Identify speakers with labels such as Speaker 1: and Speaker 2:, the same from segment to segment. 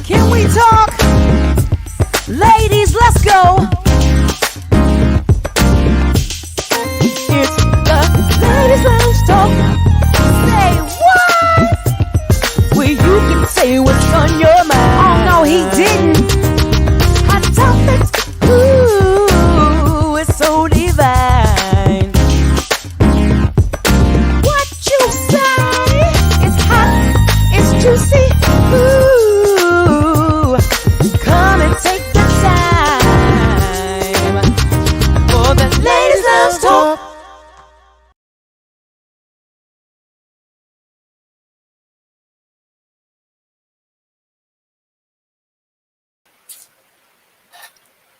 Speaker 1: Can we talk? Ladies, let's go. It's the ladies' lounge talk. Say what? Where you can say what's on your mind. Oh no, he didn't. Hot topics. Ooh, it's so divine. What you say? It's hot. It's juicy. Ooh, come and take the time for the ladies' lounge talk.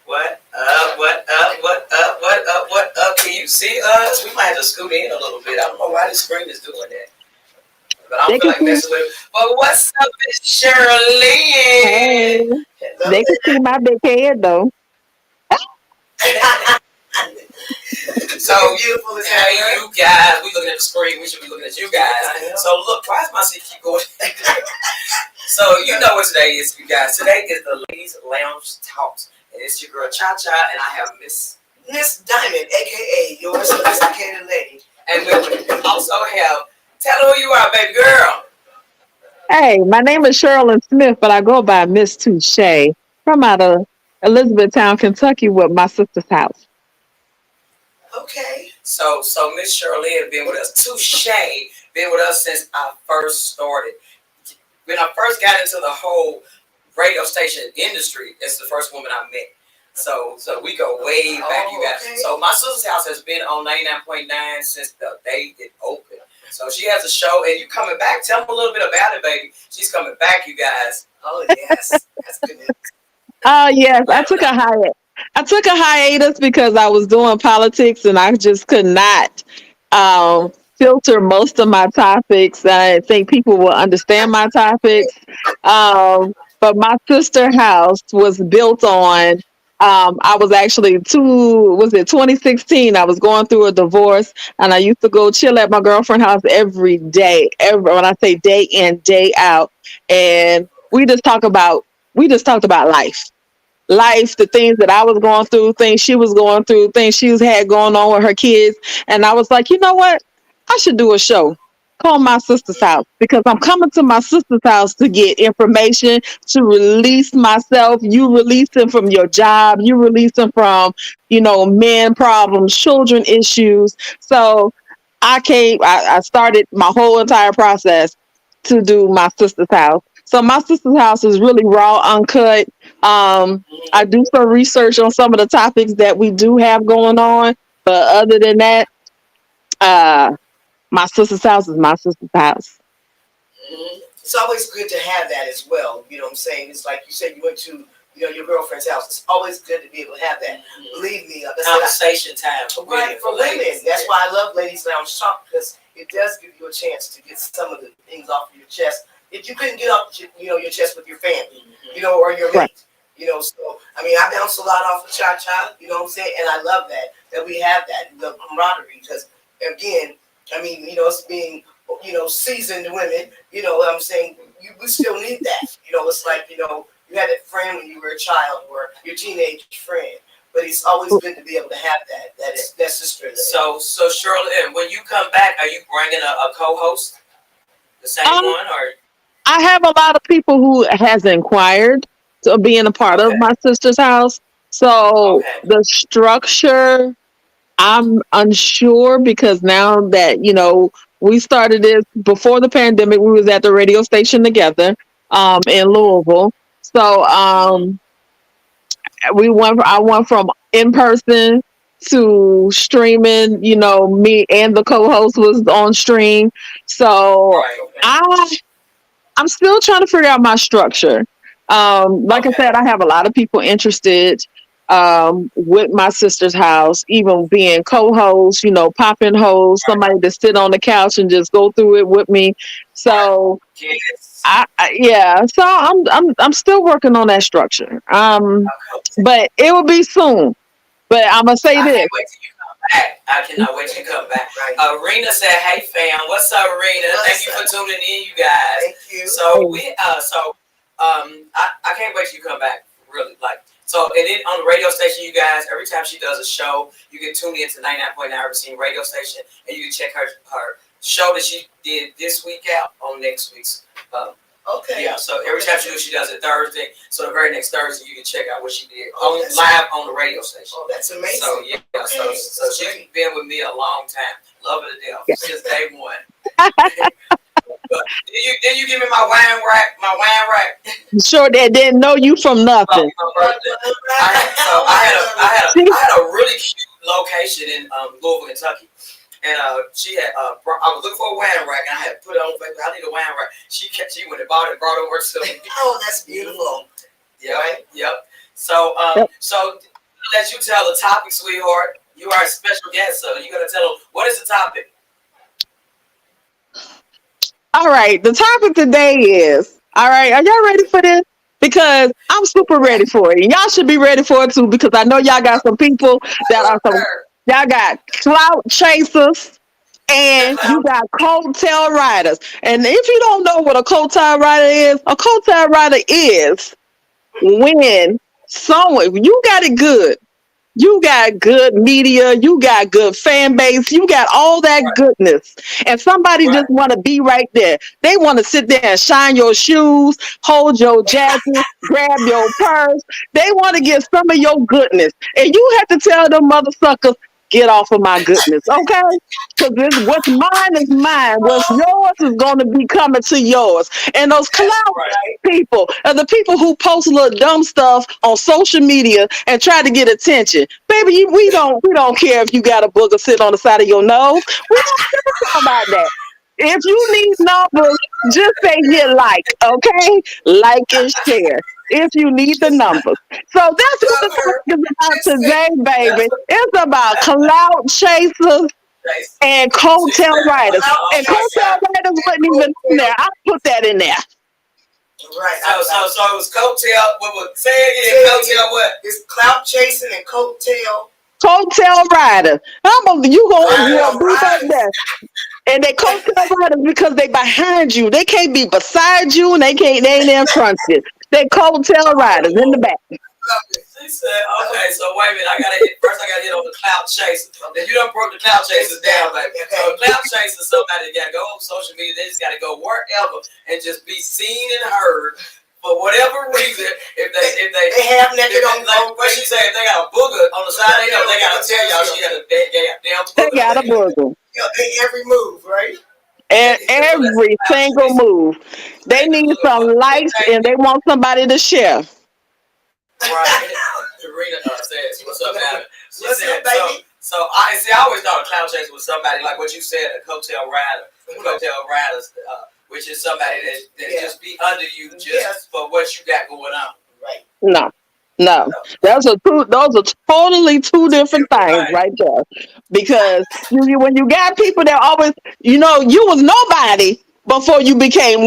Speaker 2: What up, what up, what up, what up, what up? Can you see us? We might have to scoot in a little bit. I don't know why the screen is doing that. But I don't feel like messing with it. But what's up, Miss Cheryln?
Speaker 3: Hey, they can see my big head though.
Speaker 2: So beautiful as hey, you guys. We looking at the screen. We should be looking at you guys. So look, why does my seat keep going? So you know what today is, you guys. Today is the Ladies Lounge Talks. And it's your girl Cha-Cha, and I have Miss Diamond, a.k.a. your sophisticated lady. And we also have, tell her who you are, baby girl.
Speaker 3: Hey, my name is Cheryln Smith, but I go by Miss Touche from out of Elizabethtown, Kentucky, with my sister's house.
Speaker 2: Okay. So Miss Cheryln been with us. Touche been with us since I first started. When I first got into the whole radio station industry, it's the first woman I met. So we go way back, you guys. Okay. So my sister's house has been on 99.9 since the day it opened. So she has a show, and you coming back. Tell them a little bit about it, baby. She's coming back, you guys. Oh yes, that's good news.
Speaker 3: Yes, I took a hiatus because I was doing politics, and I just could not filter most of my topics. I think people will understand my topics. But my sister house was built on. I was actually 2016? I was going through a divorce, and I used to go chill at my girlfriend's house every day. When I say day in, day out, and we just talked about life, the things that I was going through, things she was going through, things she's had going on with her kids. And I was like, you know what? I should do a show called My Sister's House, because I'm coming to my sister's house to get information, to release myself. You release them from your job. You release them from, men problems, children issues. So I started my whole entire process to do My Sister's House. So My Sister's House is really raw, uncut. I do some research on some of the topics that we do have going on, but other than that, my sister's house is my sister's house.
Speaker 2: It's always good to have that as well. You know what I'm saying? It's like you said, you went to your girlfriend's house. It's always good to be able to have that. Believe me, conversation time for women. For women. That's why I love Ladies Lounge Talk, because it does give you a chance to get some of the things off of your chest if you couldn't get off your chest with your family, or your mate. Right. So I bounce a lot off of Cha-Cha. You know what I'm saying? And I love that we have that the camaraderie, because again, it's being, seasoned women, what I'm saying, we still need that. It's like, you had that friend when you were a child, or your teenage friend. But it's always good to be able to have that sister. So Cheryln, when you come back, are you bringing a co-host? The same one, or?
Speaker 3: I have a lot of people who has inquired to being a part of my sister's house. So the structure, I'm unsure, because now that, we started this before the pandemic, we was at the radio station together in Louisville. So I went from in person to streaming, me and the co-host was on stream. So I'm still trying to figure out my structure. Like I said, I have a lot of people interested with my sister's house, even being co-host, popping host, somebody to sit on the couch and just go through it with me. So so I'm still working on that structure. But it will be soon. But I'm gonna say this.
Speaker 2: I cannot wait till you come back. Rena said, "Hey fam, what's up, Rena? Thank you for tuning in, you guys." Thank you. So I can't wait till you come back. Really, like so. And then on the radio station, you guys, every time she does a show, you can tune in to 99.9 Racine radio station, and you can check her show that she did this week out on next week's. Okay. Yeah. So every time she does it Thursday. So the very next Thursday, you can check out what she did live on the radio station. Oh, that's amazing. So yeah. Okay. So she's been with me a long time. Love her to death since day one. But then you give me my wine rack.
Speaker 3: Sure, they didn't know you from nothing.
Speaker 2: I had a really cute location in Louisville, Kentucky. And she had, I was looking for a wine rack, and I had put it on Facebook. I need a wine rack. She went and bought it, brought it over to me. Oh, that's beautiful. Yeah, right? Yep. So, so let you tell the topic, sweetheart. You are a special guest, so you gotta tell them what is the topic.
Speaker 3: All right, the topic today is, all right, are y'all ready for this? Because I'm super ready for it. Y'all should be ready for it too, because I know y'all got some people that are some, y'all got clout chasers and you got coattail riders. And if you don't know what a coattail rider is, a coattail rider is when someone, you got it good. You got good media, you got good fan base, you got all that goodness. And somebody just want to be right there. They want to sit there and shine your shoes, hold your jacket, grab your purse. They want to get some of your goodness. And you have to tell them mother suckers, get off of my goodness, okay? Because what's mine is mine. What's yours is going to be coming to yours. And those clout people are the people who post little dumb stuff on social media and try to get attention. Baby, we don't care if you got a booger sitting on the side of your nose. We don't care about that. If you need numbers, just say you like, okay? Like and share. If you need the numbers. So that's what the talk is about today, baby. It's about clout chasers and coattail riders. And coattail riders wasn't even in there. I put that in there.
Speaker 2: Right. So it was coattail. Say it again. Coattail what? It's clout chasing and coattail.
Speaker 3: Coattail rider. You gonna be right there. And they coattail riders because they behind you. They can't be beside you, and they ain't in front of you. They coattail riders in the back.
Speaker 2: She said, okay, so wait a minute, I gotta hit on the clout chaser. Then you done broke the clout chasers down, baby. So a clout chaser is somebody that gotta go on social media, they just gotta go wherever and just be seen and heard for whatever reason. If they have naked on what she said, if they got a booger on the side, they gotta tell y'all she got a damn booger.
Speaker 3: They got a booger.
Speaker 2: Every move, right?
Speaker 3: And every single move. They need some likes and they want somebody to share.
Speaker 2: Right. Serena says, what's up, Adam? She said, so I always thought a clout chaser was somebody like what you said, a coattail rider. Coattail riders, which is somebody that just be under you just for what you got going on. Right.
Speaker 3: No. Those are totally two different things right there. Because when you got people that always, you was nobody before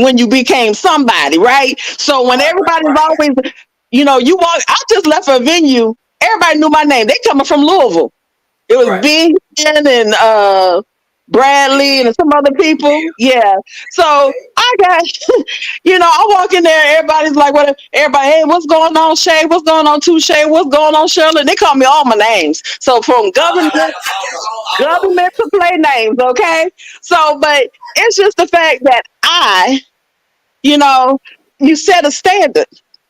Speaker 3: when you became somebody, right? So when everybody's always, I just left a venue, everybody knew my name. They coming from Louisville. It was Big and Bradley and some other people. Yeah. So I got, I walk in there, everybody's like, hey, what's going on, Shay? What's going on, Touche? What's going on, Cheryln? They call me all my names. So from government to play names, okay? So, but it's just the fact that you set a standard.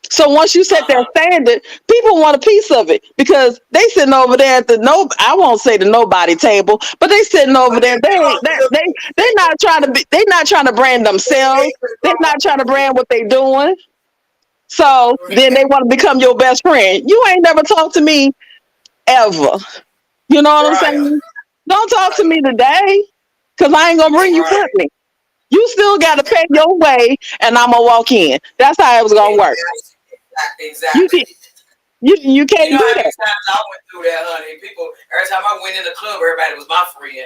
Speaker 3: So once you set that standard, people want a piece of it because they sitting over there at I won't say the nobody table, but they sitting over there. They're not trying to brand themselves. They're not trying to brand what they're doing. So then they want to become your best friend. You ain't never talked to me ever. You know what I'm saying? Don't talk to me today because I ain't gonna bring you with me. You still got to pay your way, and I'm gonna walk in. That's how it was gonna work.
Speaker 2: Exactly.
Speaker 3: You can't do that.
Speaker 2: How many times I went through that, honey? People, every time I went in the club, everybody was my friend.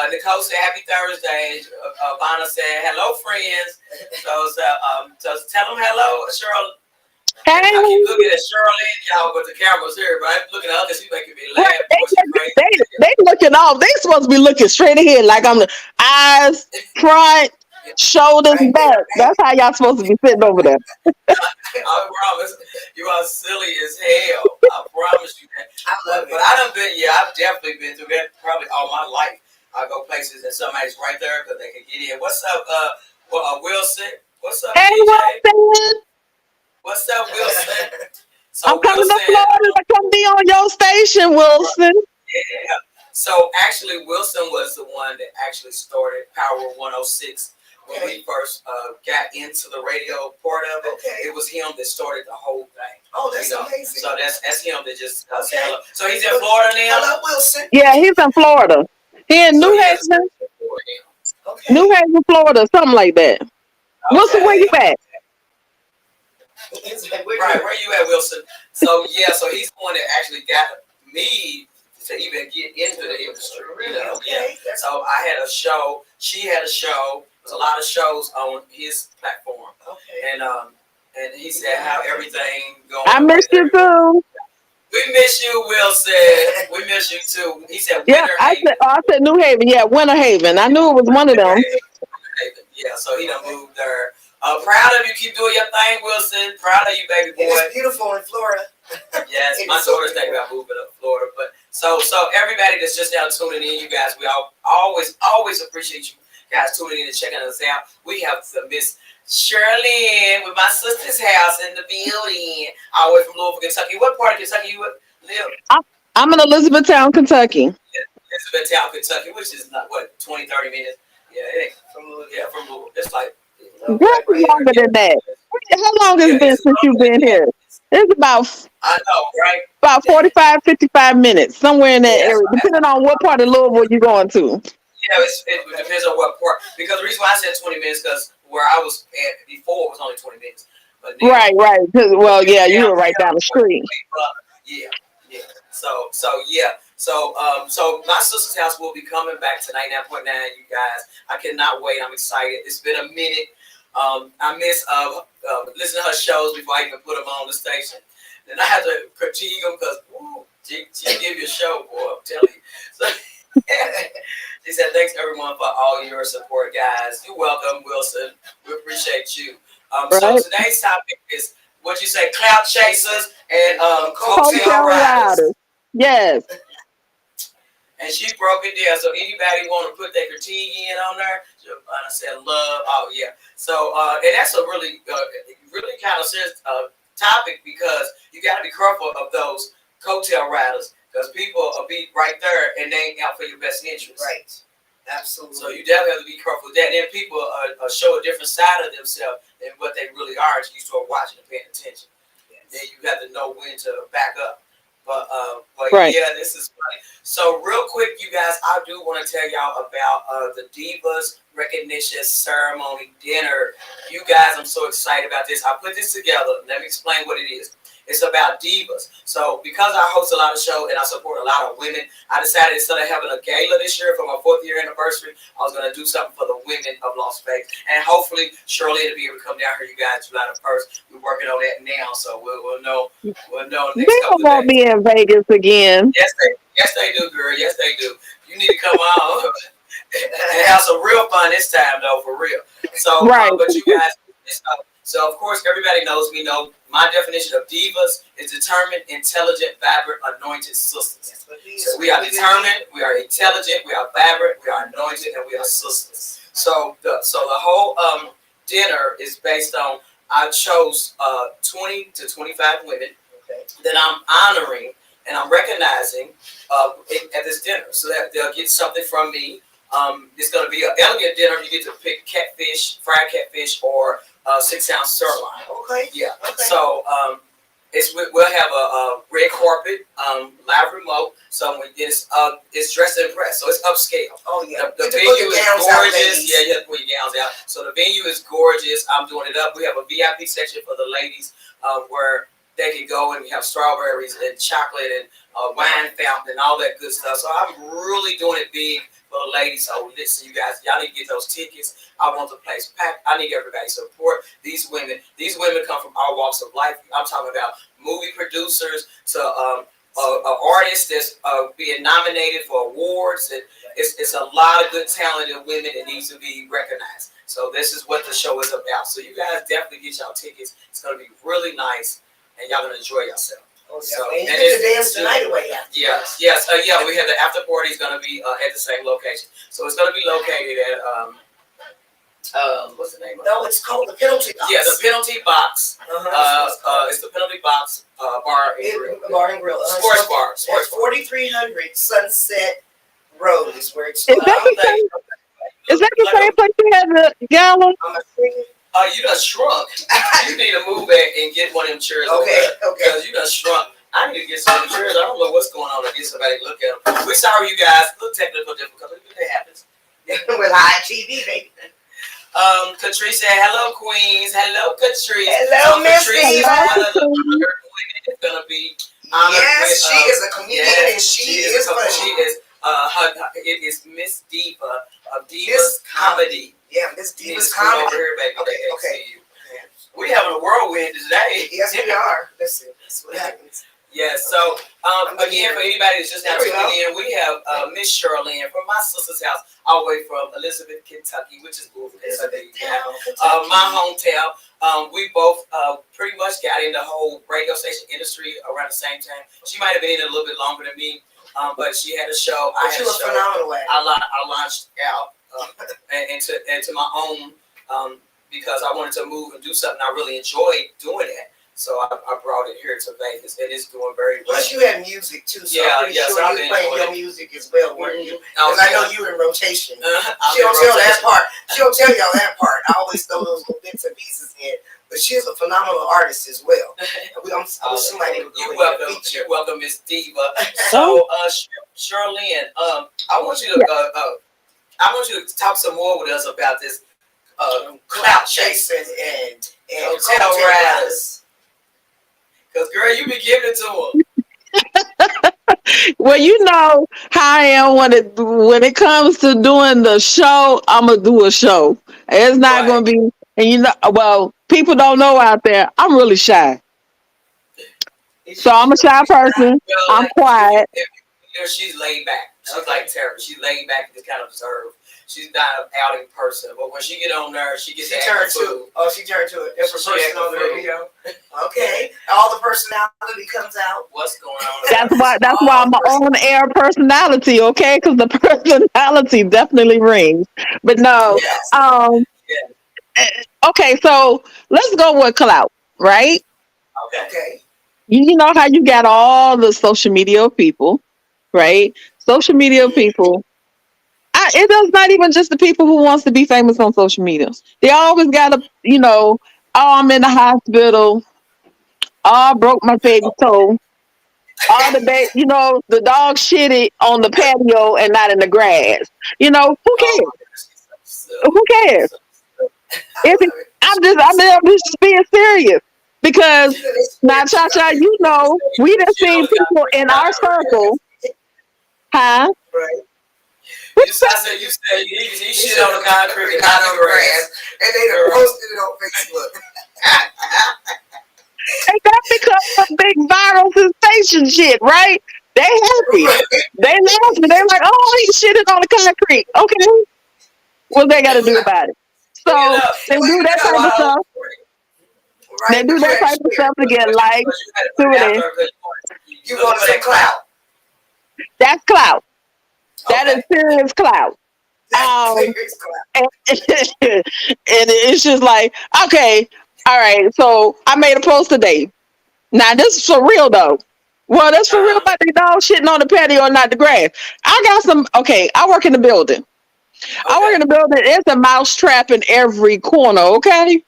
Speaker 2: Nicole said, "Happy Thursday." Vanna said, "Hello, friends." So tell them hello, Cheryl.
Speaker 3: Hey.
Speaker 2: I keep looking at Cheryln, y'all, but the camera's here. But I'm looking at her because she's making me laugh.
Speaker 3: They looking off. They supposed to be looking straight ahead, like I'm the eyes front. Shoulders
Speaker 2: Right there.
Speaker 3: back. That's how y'all supposed to be sitting over there.
Speaker 4: I promise you are silly as hell. I promise you that.
Speaker 2: I love it.
Speaker 4: But I done been, yeah, I've definitely been through that probably all my life. I go places and somebody's right there because they can get in. What's up, Wilson? What's up,
Speaker 3: Hey,
Speaker 4: DJ?
Speaker 3: Wilson.
Speaker 4: What's up, Wilson?
Speaker 3: I'm
Speaker 4: So
Speaker 3: coming to
Speaker 4: Wilson,
Speaker 3: Florida to come be on your station, Wilson.
Speaker 4: yeah. So actually, Wilson was the one that actually started Power 106 when we first got into the radio part of it.
Speaker 2: Okay.
Speaker 4: It was him that started the whole thing.
Speaker 2: Oh, that's amazing.
Speaker 4: So that's him that just said hello. So he's in Florida now.
Speaker 2: Hello, Wilson.
Speaker 3: Yeah, he's in Florida. He in
Speaker 4: So
Speaker 3: New
Speaker 4: he has a
Speaker 3: Haven,
Speaker 4: for him.
Speaker 2: Okay.
Speaker 3: New Haven, Florida, something like that. Wilson, where you at?
Speaker 4: Right, where you at, Wilson? So yeah, so he's the one that actually got me to even get into the industry. You know?
Speaker 2: Okay.
Speaker 4: Yeah. So I had a show. She had a show. There's a lot of shows on his platform.
Speaker 2: Okay.
Speaker 4: And he said how everything going.
Speaker 3: I miss you too.
Speaker 4: We miss you, Wilson. We miss you too. He said
Speaker 3: Yeah,
Speaker 4: Winter
Speaker 3: I
Speaker 4: Haven.
Speaker 3: said New Haven. Yeah, Winter Haven. I knew it was one of them.
Speaker 4: Yeah, so he done moved there. Proud of you. Keep doing your thing, Wilson. Proud of you, baby boy.
Speaker 2: It's beautiful in Florida.
Speaker 4: Yes, my daughter's thinking about moving up to Florida. But so everybody that's just now tuning in, you guys, we always appreciate you guys tuning in and checking us out. We have the Miss Cheryln with my sister's house in the building, all the way from Louisville, Kentucky. What part of Kentucky you live?
Speaker 3: I'm in Elizabethtown, Kentucky.
Speaker 4: Elizabethtown, Kentucky, which is not, 20, 30 minutes? Yeah, it ain't from Louisville. Yeah, from Louisville. It's like
Speaker 3: What's longer than that? How long has it been since you've been here? It's
Speaker 4: I know, right?
Speaker 3: about 45, 55 minutes, somewhere in that area, depending on what part of Louisville you're going to.
Speaker 4: Yeah, it depends on what part. Because the reason why I said 20 minutes, because where I was at before was only 20 minutes. But then,
Speaker 3: Right. Well, yeah, you were right down the street.
Speaker 4: Yeah. So my sister's house will be coming back to 99.9. You guys, I cannot wait. I'm excited. It's been a minute. I miss listening to her shows before I even put them on the station. Then I had to critique them because she give you a show, boy. I'm telling you. So, she said, "Thanks everyone for all your support, guys. You're welcome, Wilson. We appreciate you." So today's topic is what you say, clout chasers and coattail riders.
Speaker 3: Yes.
Speaker 4: And she broke it down. So anybody want to put their critique in on there? I said love. Oh yeah. So and that's a really kind of serious topic because you got to be careful of those coattail riders because people will be right there and they ain't out for your best interest.
Speaker 2: Right. Absolutely.
Speaker 4: So you definitely have to be careful of that. And then people show a different side of themselves than what they really are until you start watching and paying attention. Yes. Then you have to know when to back up. But
Speaker 3: right.
Speaker 4: Yeah, this is funny. So real quick, you guys, I do want to tell y'all about the Divas Recognition Ceremony Dinner. You guys, I'm so excited about this. I put this together. Let me explain what it is. It's about divas. So because I host a lot of shows and I support a lot of women, I decided instead of having a gala this year for my 4th year anniversary, I was going to do something for the women of Las Vegas. And hopefully, Cheryln will be able to come down here, you guys, July the 1st. We're working on that now, so we'll know next couple of days.
Speaker 3: Won't be in Vegas again.
Speaker 4: Yes, they do, girl. Yes, they do. You need to come on and have some real fun this time, though, for real. So,
Speaker 3: right.
Speaker 4: But you guys, so of course, everybody knows, we know my definition of divas is determined, intelligent, vibrant, anointed sisters. So we are determined, we are intelligent, we are vibrant, we are anointed, and we are sisters. So the whole dinner is based on, I chose 20 to 25 women that I'm honoring and I'm recognizing at this dinner, so that they'll get something from me. It's going to be an elegant dinner. You get to pick catfish, fried catfish, or 6-ounce sirloin.
Speaker 2: Okay.
Speaker 4: Yeah. Okay. So we'll have a red carpet, live remote. So it's dress to impress. So it's upscale.
Speaker 2: Oh yeah.
Speaker 4: The venue is gorgeous. Yeah, you have to put your gowns out. So the venue is gorgeous. I'm doing it up. We have a VIP section for the ladies where they can go and have strawberries and chocolate and wine fountain and all that good stuff. So I'm really doing it big for the ladies. So listen, you guys, y'all need to get those tickets. I want the place packed. I need everybody's support. These women come from all walks of life. I'm talking about movie producers to artists that's being nominated for awards. And it's a lot of good talented women that needs to be recognized. So this is what the show is about. So you guys definitely get y'all tickets. It's gonna be really nice, and y'all gonna enjoy yourself.
Speaker 2: Oh, so, and you get to dance the night away after.
Speaker 4: Yes. We have the after party is gonna be at the same location. So it's gonna be located at what's the name of it?
Speaker 2: No, it's called the Penalty Box.
Speaker 4: Yeah, the Penalty Box. It's the Penalty Box Bar and Grill.
Speaker 2: Bar and Grill.
Speaker 4: Sports bar.
Speaker 2: 4300 Sunset Road is where it's.
Speaker 3: Is that the same place you had the gala?
Speaker 4: You done shrunk. You need to move back and get one of them chairs. Okay. Because you done shrunk. I need to get some of them chairs. I don't know what's going on to get somebody to look at them. We're sorry, you guys. A little technical difficulty. It happens.
Speaker 2: With high TV, baby.
Speaker 4: Catrice said, hello, Queens. Hello, Catrice.
Speaker 2: Hello, Miss Diva.
Speaker 4: It's going to be.
Speaker 2: Yes, she is a comedian and she is funny.
Speaker 4: She is. It is Miss Diva of Diva's Comedy.
Speaker 2: Yeah, Miss Diva's Comedy.
Speaker 4: Over here, baby.
Speaker 2: Okay.
Speaker 4: We having a whirlwind today.
Speaker 2: Yes, we are. Listen, that's what happens.
Speaker 4: Yes. So again, for anybody that's just now tuning in, we have Miss Cheryln from my sister's house, all the way from Elizabeth, Kentucky, which is Louisville, Kentucky. My hometown. We both pretty much got in the whole radio station industry around the same time. She might have been in it a little bit longer than me, but she had a show. I had a show.
Speaker 2: Phenomenal.
Speaker 4: I launched out into my own because I wanted to move and do something I really enjoyed doing it. So I brought it here to Vegas, and it's doing very well.
Speaker 2: Plus, you had music too, so I'm pretty sure you playing your music as well, weren't you? Because I know you were in rotation. She don't tell that part. She don't tell y'all that part. I always throw those little bits and pieces in. But she's a phenomenal artist as well. I wish somebody would go in and feature.
Speaker 4: You're welcome, Miss Diva. So, Cheryln, I want you to talk some more with us about this clout chasing and hotel riders. Because, girl, you be giving it to them.
Speaker 3: Well, you know how I am when it comes to doing the show. I'm gonna do a show. It's not gonna be, and well, people don't know out there. I'm really shy, so I'm a shy person. I'm quiet.
Speaker 4: She's laid back. She's like Tara. She's laid back and just kind of observed. She's not an outing person, but when she get on there, she gets
Speaker 2: turned to. Oh, she turned to a different person on the radio. Okay, all the personality comes out.
Speaker 4: What's going on?
Speaker 3: That's why I'm my own air personality, okay? Because the personality definitely rings. But no, okay. So let's go with clout, right?
Speaker 2: Okay.
Speaker 3: You know how you got all the social media people, right? Social media people. It does not even just the people who wants to be famous on social media. They always got to, oh, I'm in the hospital. Oh, I broke my baby toe. All the dog shitted on the patio and not in the grass. Who cares? Who cares? I'm just being serious. Because now, Cha-Cha, we done seen people in our circle, huh?
Speaker 2: Right.
Speaker 4: You said he shit on the concrete and not on the grass.
Speaker 2: And they done posted it on Facebook.
Speaker 3: And that's because of big viral sensation shit, right? They happy. They laughing. They're like, oh, he shitted on the concrete. Okay. What they got to do about it? So they do that type of stuff. They do that type of stuff to get likes.
Speaker 2: You want to say clout?
Speaker 3: That's clout. That is serious clout. And it's just like, okay, all right. So I made a post today. Now this is for real though. Well, that's for real about the dog shitting on the patio and not the grass. I work in the building. I work in the building. There's a mouse trap in every corner. Okay.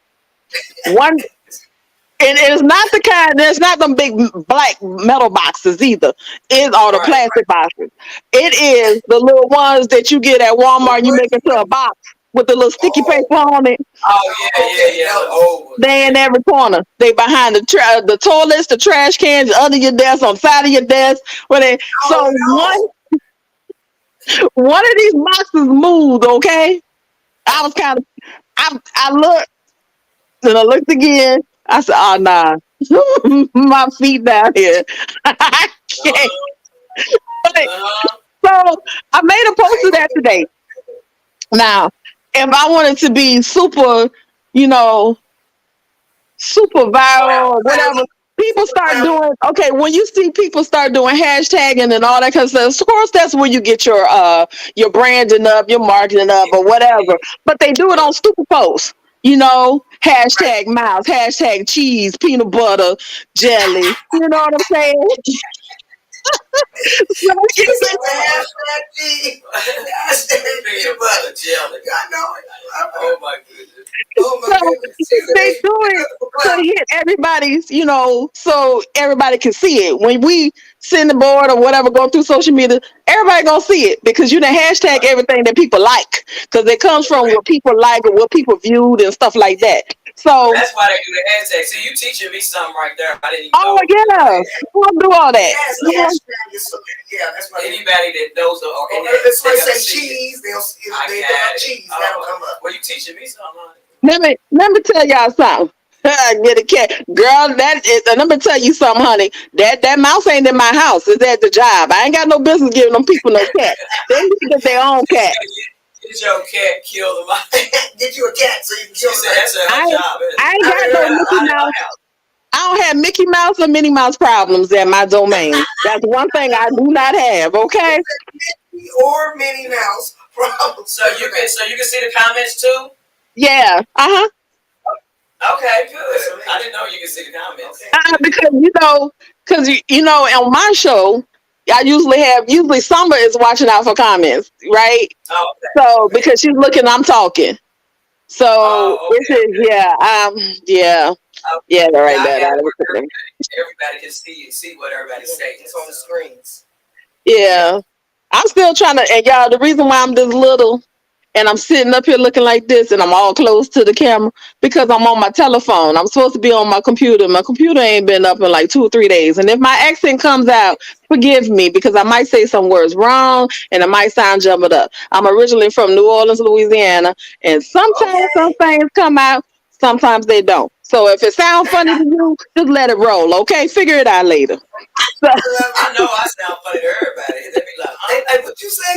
Speaker 3: And it's not the kind, it's not them big black metal boxes either. It's all the plastic boxes. It is the little ones that you get at Walmart. You make into a box with the little sticky paper on it.
Speaker 4: Oh, yeah.
Speaker 3: They in every corner. They behind the toilets, the trash cans, under your desk, on the side of your desk. One of these boxes moved, okay? I was kind of, I looked, and I looked again. I said, oh, nah. My feet down here. I can't. So I made a post of that today. Now, if I wanted to be super, you know, super viral or whatever, people start doing okay. When you see people start doing hashtagging and all that kind of stuff, of course that's where you get your branding up, your marketing up, or whatever. But they do it on stupid posts. Hashtag mouse, hashtag cheese, peanut butter, jelly. You know what I'm saying?
Speaker 2: She said hashtag G. Hashtag peanut butter jelly. I know it. Oh my goodness. Oh my
Speaker 3: So
Speaker 2: goodness.
Speaker 3: they do it to hit everybody's, so everybody can see it. When we send the board or whatever, go through social media, everybody gonna see it because you done hashtag everything that people like because it comes from what people like or what people viewed and stuff like that. So
Speaker 4: that's why they do the hashtag. See, you teaching me something right there. I didn't even
Speaker 3: oh
Speaker 4: know.
Speaker 3: yeah, we'll do all that.
Speaker 2: Yes, yeah, that's why.
Speaker 4: Anybody that knows or
Speaker 2: let's say cheese, they'll cheese. That'll come up.
Speaker 4: Well, you teaching me something.
Speaker 3: Let me tell y'all something. Get a cat, girl. Let me tell you something, honey. That mouse ain't in my house. It's at the job. I ain't got no business giving them people no cat. They need to get their own cat.
Speaker 4: Get your cat, kill the mouse.
Speaker 2: Get you a cat so you can kill the
Speaker 4: that's her job.
Speaker 3: I ain't got no Mickey Mouse. I don't have Mickey Mouse or Minnie Mouse problems at my domain. That's one thing I do not have. Okay.
Speaker 2: Mickey or Minnie Mouse problems.
Speaker 4: So you can see the comments too.
Speaker 3: Yeah.
Speaker 4: Okay, good. I didn't know you could see the comments.
Speaker 3: Because on my show, I usually Summer is watching out for comments, right?
Speaker 4: Oh, okay.
Speaker 3: So because she's looking, I'm talking. So this is right there.
Speaker 4: Everybody can see what everybody's saying.
Speaker 2: It's on the screens.
Speaker 3: Yeah, I'm still trying to. And y'all, the reason why I'm this little. And I'm sitting up here looking like this and I'm all close to the camera because I'm on my telephone. I'm supposed to be on my computer. My computer ain't been up in like 2 or 3 days. And if my accent comes out, forgive me because I might say some words wrong and it might sound jumbled up. I'm originally from New Orleans, Louisiana. And sometimes some things come out, sometimes they don't. So if it sounds funny to you, just let it roll, okay? Figure it out later.
Speaker 4: I know I sound funny to everybody. They be like,
Speaker 2: hey, what you say?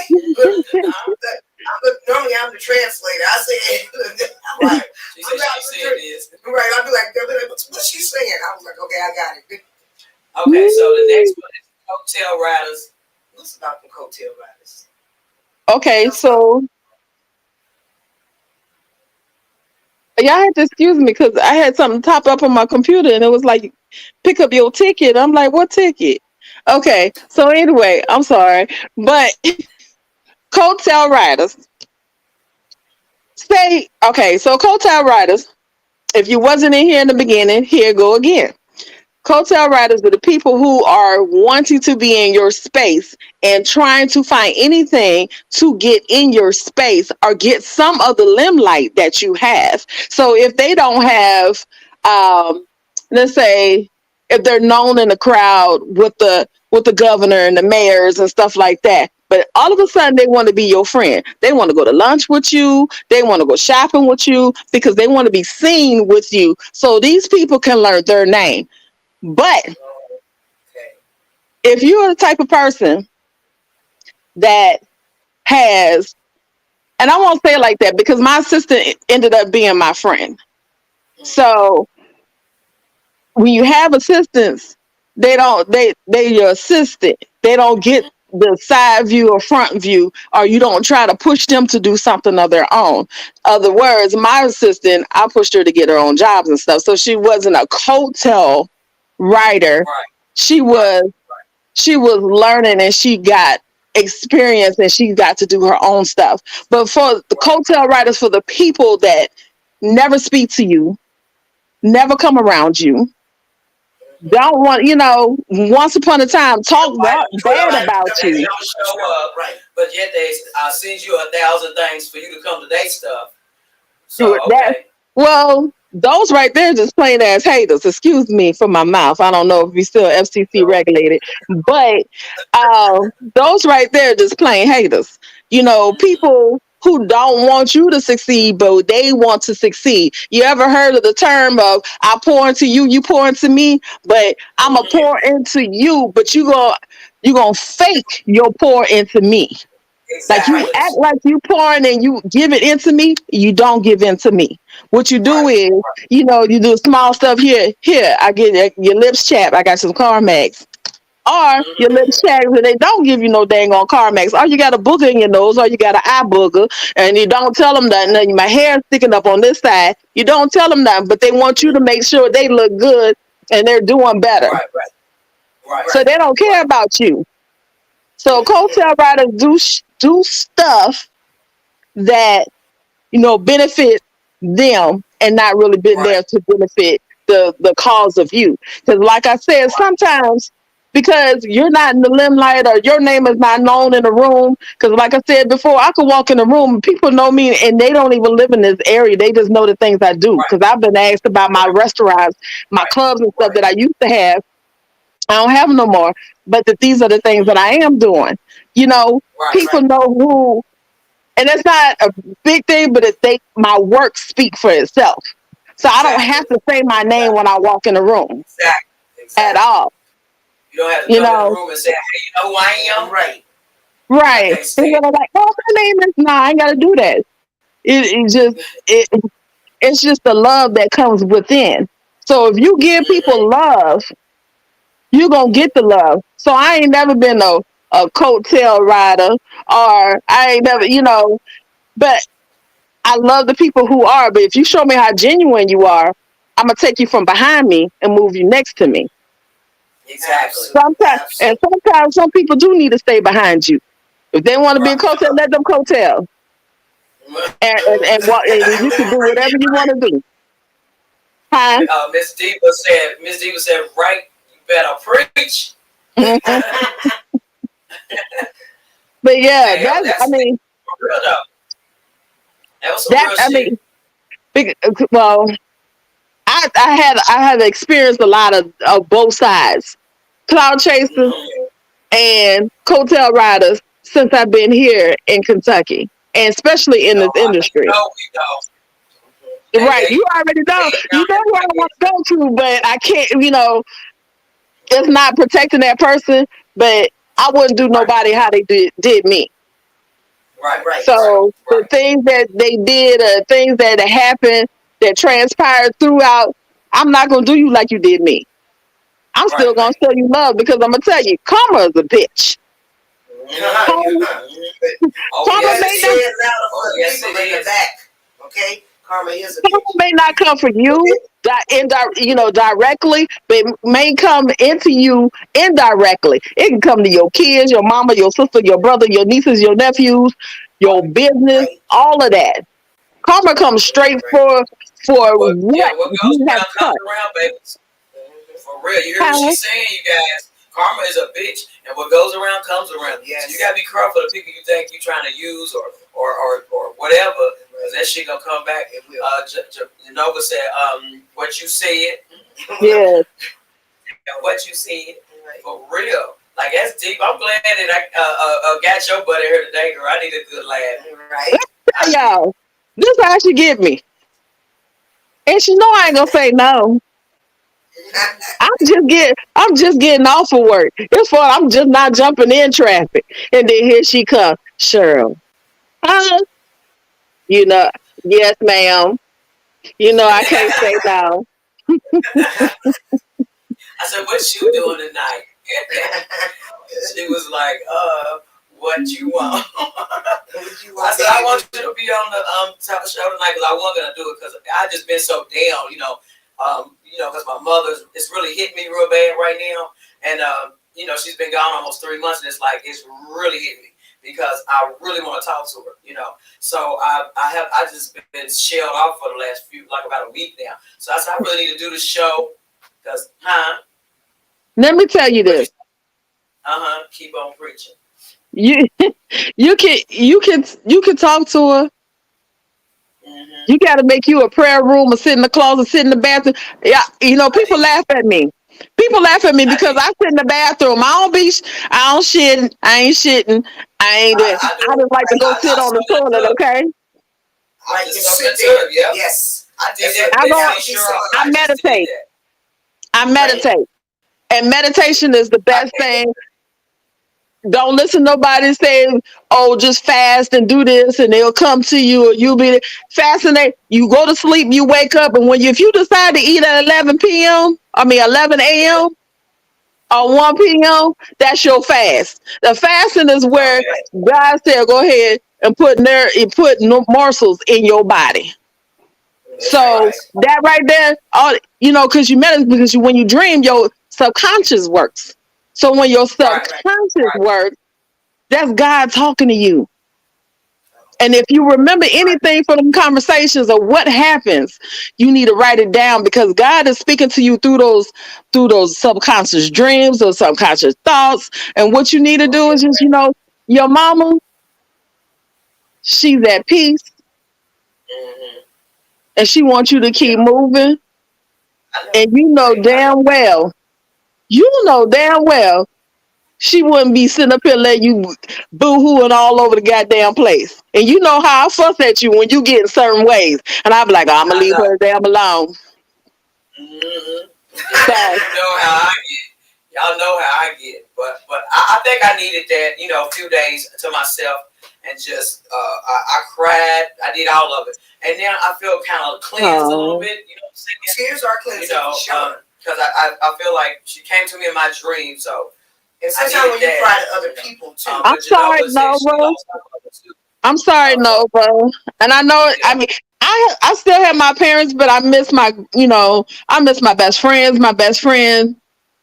Speaker 2: Normally I'm the translator. I say, right.
Speaker 4: She said this.
Speaker 2: Right. I'll be like, what's she saying? I was like, okay, I got it.
Speaker 4: Okay, so the next one is coattail riders.
Speaker 2: What's about the coattail riders?
Speaker 3: Okay, so y'all had to excuse me because I had something pop up on my computer and it was like, pick up your ticket. I'm like, what ticket? Okay, so anyway, I'm sorry, but coattail riders. So coattail riders, if you wasn't in here in the beginning, here go again. Coattail riders are the people who are wanting to be in your space and trying to find anything to get in your space or get some of the limelight that you have. So if they don't have, let's say, if they're known in the crowd with the governor and the mayors and stuff like that, but all of a sudden they want to be your friend. They want to go to lunch with you. They want to go shopping with you because they want to be seen with you. So these people can learn their name. But if you're the type of person that has, and I won't say it like that because my assistant ended up being my friend. So when you have assistants, they're your assistant. They don't get the side view or front view, or you don't try to push them to do something of their own. Other words, my assistant, I pushed her to get her own jobs and stuff. So she wasn't a coattail writer.
Speaker 4: Right.
Speaker 3: She was learning and she got experience and she got to do her own stuff. But for the coattail writers, for the people that never speak to you, never come around you, don't want, once upon a time talk bad about you.
Speaker 4: They don't show up, right? But yet they send you 1,000 things for you to come to their stuff. So okay.
Speaker 3: Well, those right there just plain ass haters. Excuse me for my mouth. I don't know if we still FCC regulated, but those right there just plain haters. People who don't want you to succeed, but they want to succeed. You ever heard of the term of I pour into you, you pour into me, but I'm going to pour into you, but you gonna fake your pour into me. Like you
Speaker 4: Exactly.
Speaker 3: act like you pouring and you give it into me, you don't give in to me. What you do
Speaker 4: Right.
Speaker 3: is, you know, you do small stuff here. Here, I get your lips chapped. I got some Carmex. Or your lips chapped and they don't give you no dang on Carmex. Or you got a booger in your nose, or you got an eye booger, and you don't tell them nothing. And my hair's sticking up on this side. You don't tell them nothing, but they want you to make sure they look good and they're doing better.
Speaker 4: Right. Right. Right.
Speaker 3: So they don't care about you. So coattail riders do stuff that, you know, benefit them and not really been
Speaker 4: Right.
Speaker 3: there to benefit the cause of you. Because like I said, sometimes because you're not in the limelight or your name is not known in the room, because like I said before, I could walk in the room and people know me and they don't even live in this area. They just know the things I do.
Speaker 4: Right.
Speaker 3: Because I've been asked about my restaurants, my clubs and stuff that I used to have. I don't have no more. But these are the things that I am doing. You know,
Speaker 4: Right.
Speaker 3: people know who, and it's not a big thing, but my work speak for itself. So I don't have to say my name when I walk in the room
Speaker 4: Exactly.
Speaker 3: at all.
Speaker 4: You don't have to
Speaker 3: You
Speaker 4: come in the
Speaker 3: know,
Speaker 4: room and say, "Hey, you know who I am?"
Speaker 2: Right.
Speaker 3: right?
Speaker 4: Okay,
Speaker 3: And they're like, "Oh, my name is." No, I ain't got to do that. It it's just the love that comes within. So if you give people love, you gonna get the love. So I ain't never been a coattail rider, or I ain't never, you know, but I love the people who are. But if you show me how genuine you are, I'm gonna take you from behind me and move you next to me.
Speaker 4: Exactly.
Speaker 3: Sometimes some people do need to stay behind you. If they want to be a coattail, let them coattail, and you can do whatever you want to do. Huh?
Speaker 4: Miss Diva said, right, you better preach.
Speaker 3: But yeah,
Speaker 4: Damn,
Speaker 3: that's I mean
Speaker 4: for real though. That was some real shit.
Speaker 3: well, I have experienced a lot of both sides, cloud chasers and coattail riders since I've been here in Kentucky, and especially in this industry. Right, you already know. You know where I want to go to, but I can't. You know, it's not protecting that person, but I wouldn't do nobody how they did me.
Speaker 4: Right.
Speaker 3: So the things that they did, things that happened, that transpired throughout, I'm not gonna do you like you did me. I'm still gonna show you love because I'm gonna tell you, karma is a bitch. Karma may not come for you, directly, but it may come into you indirectly. It can come to your kids, your mama, your sister, your brother, your nieces, your nephews, your business, all of that. Karma comes straight for what
Speaker 4: goes
Speaker 3: you have
Speaker 4: around
Speaker 3: cut.
Speaker 4: comes around, baby. For real, you hear what she's saying, you guys? Karma is a bitch, and what goes around comes around. Yes. So you gotta be careful of the people you think you're trying to use or whatever, because that shit gonna come back. Nova said, what you said.
Speaker 3: Yes.
Speaker 4: And what you said, for real. Like, that's deep. I'm glad that I got your buddy here today, girl. I need a good laugh. Right?
Speaker 3: Y'all, this how she get me. And she know I ain't gonna say no. I'm just getting off of work. It's fun. I'm just not jumping in traffic. And then here she comes, Cheryln. You know, yes, ma'am. You know I can't say no.
Speaker 4: I said, what you doing tonight? She was like, what you want? I said, I want you to be on the show tonight because I wasn't gonna do it because I just been so down, because my mother's it's really hit me real bad right now, and she's been gone almost 3 months, and it's really hit me because I really want to talk to her, So I just been shelled off for the last about a week now. So I said I really need to do the show because
Speaker 3: Let me tell you this.
Speaker 4: Keep on preaching.
Speaker 3: You can talk to her. Mm-hmm. You got to make you a prayer room or sit in the closet, sit in the bathroom. Yeah, people laugh at me. People laugh at me because I sit in the bathroom. I don't shitting. I ain't shitting. I just like to go sit on the toilet. Okay.
Speaker 4: I just sit there. Yeah. Yes.
Speaker 3: I meditate. I meditate. And meditation is the best thing. Don't listen to nobody say, "Oh, just fast and do this," and they'll come to you, or you'll be fascinated. You go to sleep, you wake up, and if you decide to eat at 11 p.m., 11 a.m. or 1 p.m., that's your fast. The fasting is where God said, "Go ahead and put morsels in your body." So that right there, all because when you dream, your subconscious works. So when your subconscious works, that's God talking to you. And if you remember anything from them conversations or what happens, you need to write it down, because God is speaking to you through those subconscious dreams or subconscious thoughts. And what you need to do is just, your mama, she's at peace, and she wants you to keep moving. And you know damn well she wouldn't be sitting up here letting you boo-hooing all over the goddamn place. And you know how I fuss at you when you get in certain ways. And I'll be like, I'm going to leave her damn alone.
Speaker 4: Mm-hmm. So, y'all know how I get. But I think I needed that, a few days to myself, and just, I cried. I did all of it. And then I feel kind of cleansed a little bit.
Speaker 2: Tears are cleansing, sure.
Speaker 4: Because I feel like she came to me in my dream, so.
Speaker 2: And sometimes when you cry to other people too.
Speaker 3: I'm sorry, Nova. I'm sorry, Nova. And I know, I still have my parents, but I miss my best friends. My best friend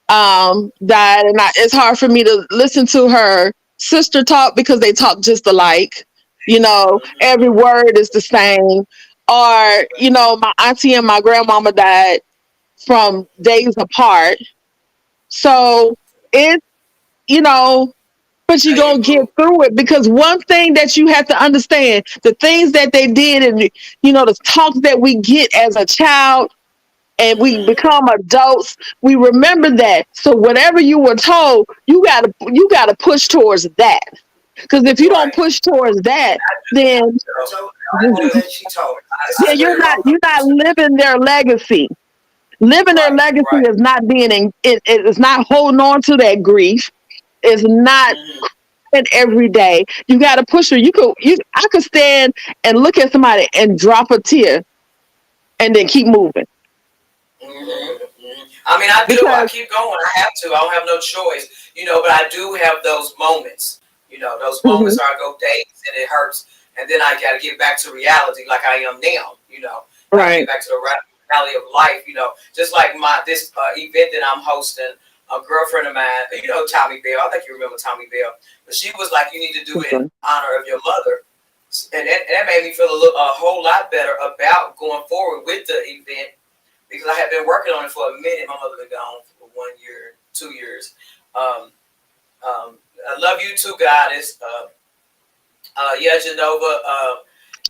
Speaker 3: died, and it's hard for me to listen to her sister talk, because they talk just alike. Every word is the same. Or, my auntie and my grandmama died from days apart. So it's, but you're going to get through it, because one thing that you have to understand, the things that they did, and, the talks that we get as a child and we become adults, we remember that. So whatever you were told, you gotta push towards that. Because if you don't push towards that, then you're not living their legacy. Living their legacy is not it's not holding on to that grief. It's not every day. You got to push her. I could stand and look at somebody and drop a tear, and then keep moving.
Speaker 4: I keep going. I have to. I don't have no choice. But I do have those moments. Those moments where I go days and it hurts, and then I got to get back to reality, like I am now. I get back to the reality of life. Just like this event that I'm hosting. A girlfriend of mine, Tommy Bell. I think you remember Tommy Bell. But she was like, you need to do it in honor of your mother. And that made me feel a whole lot better about going forward with the event, because I had been working on it for a minute. My mother been gone for 1 year, 2 years. I love you too, Goddess. Genova.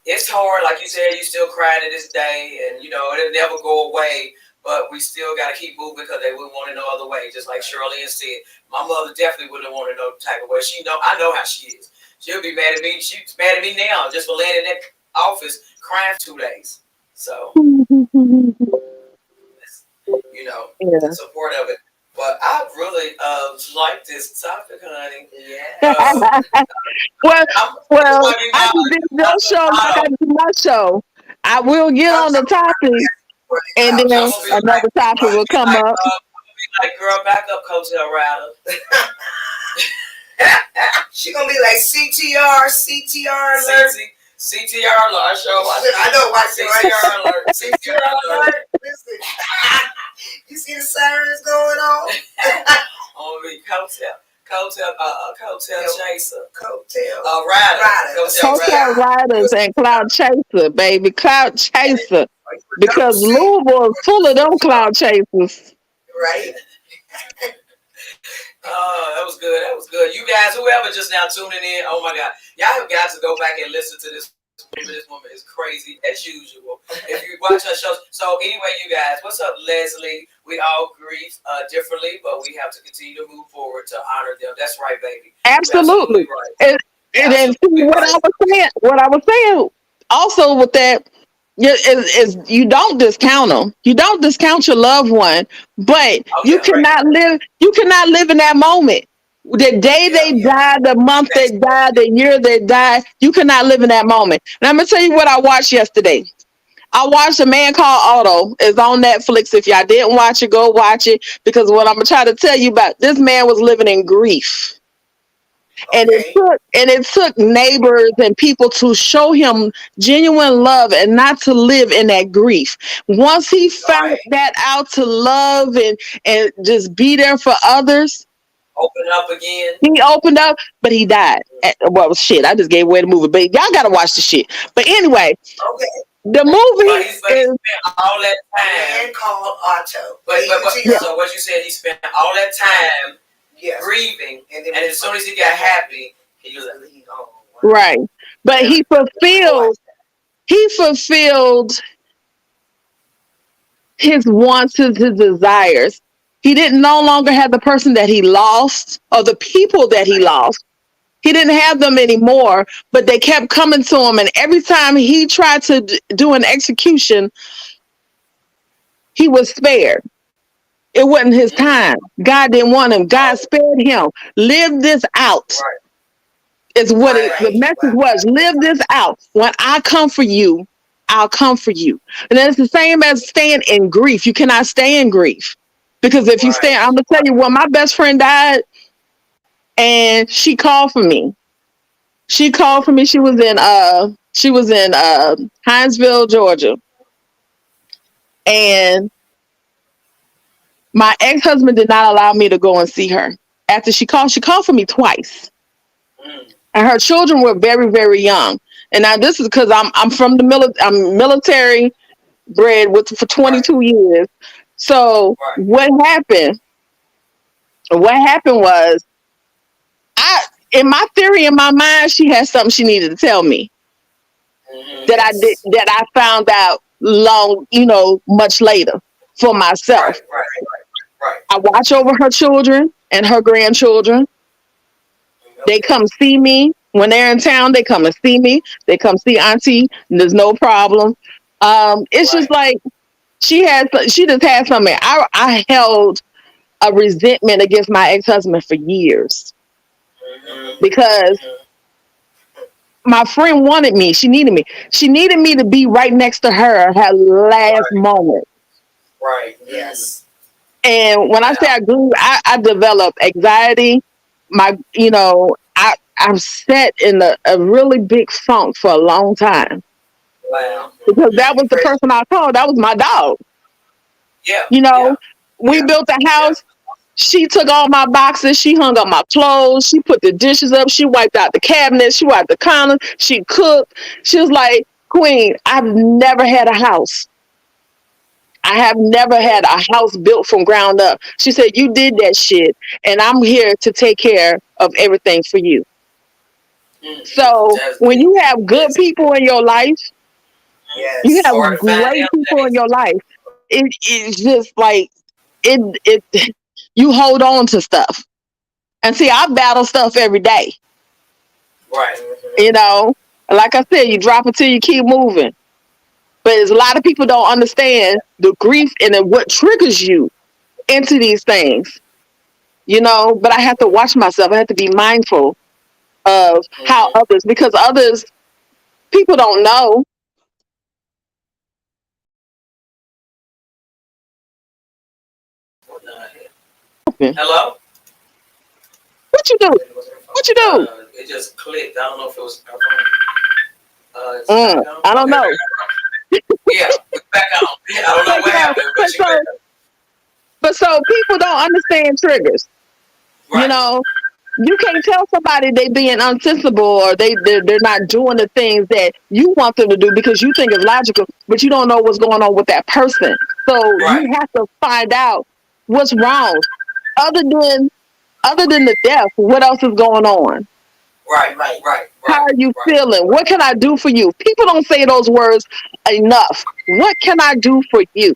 Speaker 4: It's hard. Like you said, you still cry to this day, and, it'll never go away. But we still got to keep moving, because they wouldn't want it no other way. Just like Cheryln said, my mother definitely wouldn't want it no type of way. I know how she is. She'll be mad at me. She's mad at me now just for laying in that office crying for 2 days. So, support of it. But I really like this topic, honey. Yeah.
Speaker 3: I did your show like I did my show. I will get on the topic. And then another topic will come up.
Speaker 4: Girl, back up, Hotel Rider.
Speaker 2: She gonna be like CTR alert.
Speaker 4: CTR alert.
Speaker 2: I know why CTR alert. CTR alert. Listen, you see the sirens going on?
Speaker 4: On me, Coattail Chaser.
Speaker 3: Coattail Riders and Cloud Chaser, baby. Cloud Chaser. Because Louisville is full of them cloud chasers.
Speaker 2: Right.
Speaker 4: That was good. You guys, whoever just now tuning in, oh my God. Y'all have got to go back and listen to this woman. This woman is crazy, as usual. If you watch her shows. So anyway, you guys, what's up, Leslie? We all grieve differently, but we have to continue to move forward to honor them. That's right, baby.
Speaker 3: Absolutely. Right. And what I was saying also with that, is you don't discount them. You don't discount your loved one, but you cannot live in that moment. The day they
Speaker 2: Yeah.
Speaker 3: died, the month they died, the year they died, you cannot live in that moment. And I'm gonna tell you what I watched yesterday. I watched A Man Called Otto. It's on Netflix. If y'all didn't watch it, go watch it. Because what I'm gonna try to tell you about, this man was living in grief. And
Speaker 2: Okay.
Speaker 3: it took neighbors and people to show him genuine love and not to live in that grief. Once he found
Speaker 2: Right.
Speaker 3: that out to love and just be there for others,
Speaker 4: Open up again.
Speaker 3: he opened up, but he died. Well, shit, I just gave away the movie, but y'all gotta watch the shit. But anyway,
Speaker 2: Okay.
Speaker 3: the
Speaker 4: But
Speaker 3: movie
Speaker 4: he
Speaker 3: is
Speaker 4: spent all that
Speaker 2: Man
Speaker 4: time.
Speaker 2: called Otto.
Speaker 4: But
Speaker 3: Yeah.
Speaker 4: so what you said, he spent all that time
Speaker 2: Yes.
Speaker 4: grieving,
Speaker 2: And
Speaker 4: and as soon as he got happy, he was like,
Speaker 3: right. But
Speaker 2: Yeah.
Speaker 3: he fulfilled his wants, his desires. He didn't no longer have the person that he lost or the people that he lost. He didn't have them anymore, but they kept coming to him. And every time he tried to do an execution, he was spared. It wasn't his time. God didn't want him. God spared him. Live this out.
Speaker 4: right,
Speaker 3: Is what the
Speaker 2: Right.
Speaker 3: message was. Live this out. When I come for you, I'll come for you. And it's the same as staying in grief. You cannot stay in grief. Because if you stay, I'm gonna tell you, when my best friend died and she called for me. She called for me. She was in Hinesville, Georgia. And my ex-husband did not allow me to go and see her. After she called for me twice. And her children were very, very young. And now this is because I'm from the I'm military bred for 22 years. So what happened? What happened was, in my theory, in my mind, she had something she needed to tell me that I found out much later for myself.
Speaker 4: right.
Speaker 3: I watch over her children and her grandchildren. They come see me when they're in town. They come and see me. They come see Auntie. And there's no problem. It's just like she just had something. I held a resentment against my ex-husband for years because my friend wanted me. She needed me. She needed me to be right next to her last moment.
Speaker 4: Right.
Speaker 2: Yes.
Speaker 3: And when I say I grew, I developed anxiety. I'm set in a really big funk for a long time.
Speaker 4: Wow.
Speaker 3: Because that was the person I called. That was my dog.
Speaker 4: Yeah.
Speaker 3: We built a house. She took all my boxes. She hung up my clothes. She put the dishes up. She wiped out the cabinets. She wiped the counter. She cooked. She was like, Queen, I've never had a house. I have never had a house built from ground up. She said, you did that shit, and I'm here to take care of everything for you. So when you have good people in your life, you have great people in your life, it's just like, it you hold on to stuff. And see, I battle stuff every day.
Speaker 4: Right.
Speaker 3: Like I said, you drop it till you keep moving. But a lot of people don't understand the grief and then what triggers you into these things. But I have to watch myself. I have to be mindful of how others, because people don't know.
Speaker 4: Hello?
Speaker 3: What you do? What you do?
Speaker 4: It just clicked. I don't know if it was.
Speaker 3: I don't know.
Speaker 4: Yeah, we're back on. I don't know what happened,
Speaker 3: but so people don't understand triggers.
Speaker 4: Right.
Speaker 3: You can't tell somebody they being unsensible or they're not doing the things that you want them to do because you think it's logical, but you don't know what's going on with that person. So you have to find out what's wrong. Other than the death, what else is going on?
Speaker 4: Right.
Speaker 3: How are you feeling? What can I do for you? People don't say those words enough. What can I do for you?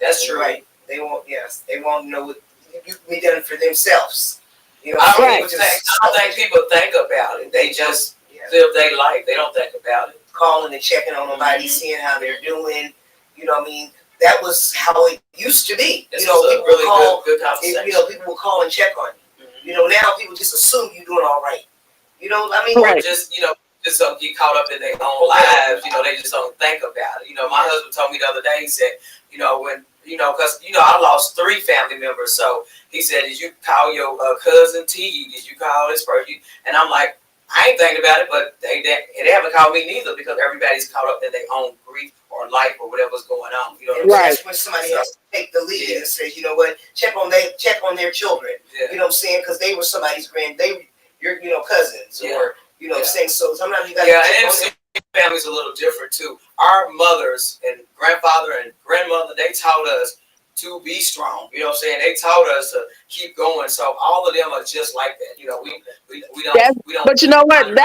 Speaker 4: That's true.
Speaker 2: Right. They won't know what you can be done for themselves.
Speaker 4: I don't think people think about it. They just live their life. They don't think about it.
Speaker 2: Calling and checking on nobody, seeing how they're doing. That was how it used to be.
Speaker 4: People would call.
Speaker 2: People would call and check on you. Now people just assume you're doing all right. I mean,
Speaker 4: or just don't get caught up in their own lives. They just don't think about it. My husband told me the other day. He said, when because I lost 3 family members. So he said, did you call your cousin T? Did you call this person? And I'm like, I ain't thinking about it, but they haven't called me neither because everybody's caught up in their own grief or life or whatever's going on.
Speaker 2: That's when somebody has to take the lead and say, you know what, check on their children. Yeah. You know what I'm saying? Because they were somebody's your cousins or what I'm saying. So sometimes you got to
Speaker 4: family's a little different too. Our mothers and grandfather and grandmother, they taught us to be strong. You know what I'm saying? They taught us to keep going. So all of them are just like that. We don't.
Speaker 3: But you know what?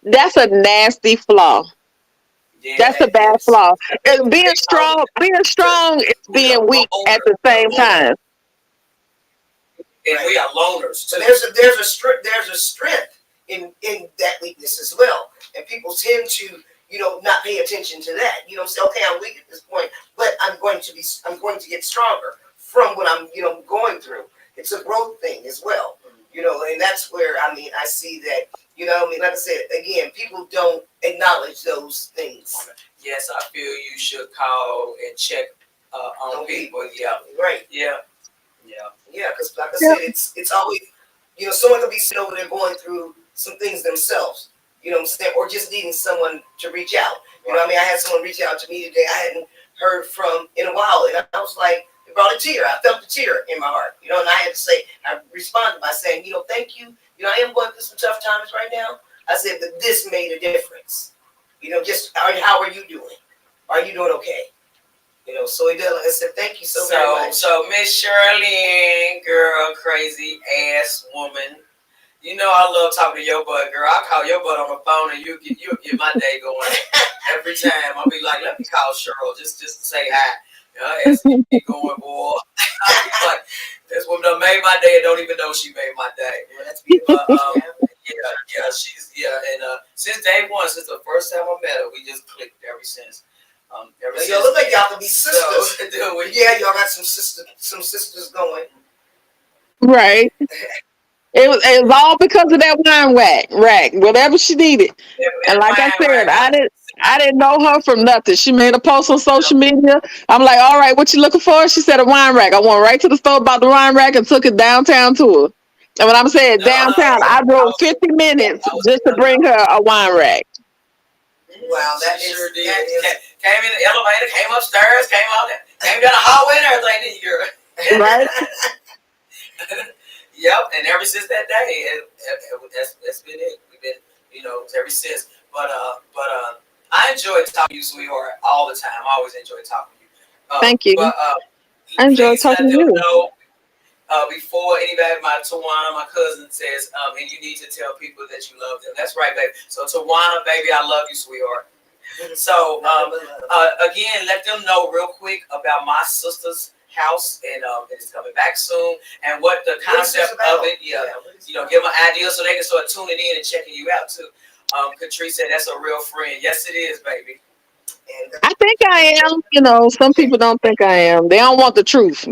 Speaker 3: That's a nasty flaw. Yeah, that's a bad flaw. Being strong is being weak at the same time.
Speaker 4: And we are loners.
Speaker 2: So there's a strength in that weakness as well, and people tend to not pay attention to that. Say, okay, I'm weak at this point, but I'm going to get stronger from what I'm going through. It's a growth thing as well, and that's where I see that. Like I said again, people don't acknowledge those things.
Speaker 4: Yes, I feel you should call and check on people. Yeah,
Speaker 2: right.
Speaker 4: Yeah.
Speaker 2: Because like I said, it's always someone could be sitting over there going through some things themselves. I'm saying, or just needing someone to reach out. I had someone reach out to me today I hadn't heard from in a while, and I was like, it brought a tear. I felt a tear in my heart. And I had to say, I responded by saying, thank you. I am going through some tough times right now. I said, but this made a difference. Just how are you doing? Are you doing okay? So it does. Like I said, thank you so very much.
Speaker 4: So Miss Cheryln, girl, crazy ass woman. I love talking to your butt, girl. I'll call your butt on the phone and you'll get my day going every time. I'll be like, let me call Cheryl just to say hi. Ask me going, boy. Like, this woman done made my day and don't even know she made my day.
Speaker 2: Well, that's beautiful.
Speaker 4: She's and since day one, since the first time I met her, we just clicked ever since.
Speaker 2: Y'all look like y'all can be sisters. So, yeah, y'all got some sisters going.
Speaker 3: Right. It was all because of that wine rack, whatever she needed. And like I said, I didn't know her from nothing. She made a post on social media. I'm like, all right, what you looking for? She said a wine rack. I went right to the store, bought the wine rack, and took it downtown to her. And when I'm saying downtown, I drove 50 minutes just to bring her a wine rack.
Speaker 2: Wow, that
Speaker 4: sure did. Came in the elevator, came upstairs, came down the hallway and everything, girl.
Speaker 3: Right.
Speaker 4: Yep, and ever since that day, that's been it. We've been, ever since. But I enjoy talking to you, sweetheart, all the time. I always enjoy talking to you.
Speaker 3: Thank you.
Speaker 4: But
Speaker 3: I enjoy talking to you.
Speaker 4: Before anybody, Tawana, my cousin says, and you need to tell people that you love them. That's right, baby. So Tawana, baby, I love you, sweetheart. So again, let them know real quick about my sister's house, and it's coming back soon, and what the concept of it. Give them an idea so they can start tuning in and checking you out too. Catrice said that's a real friend. Yes, it is, baby.
Speaker 3: I think I am. Some people don't think I am. They don't want the truth.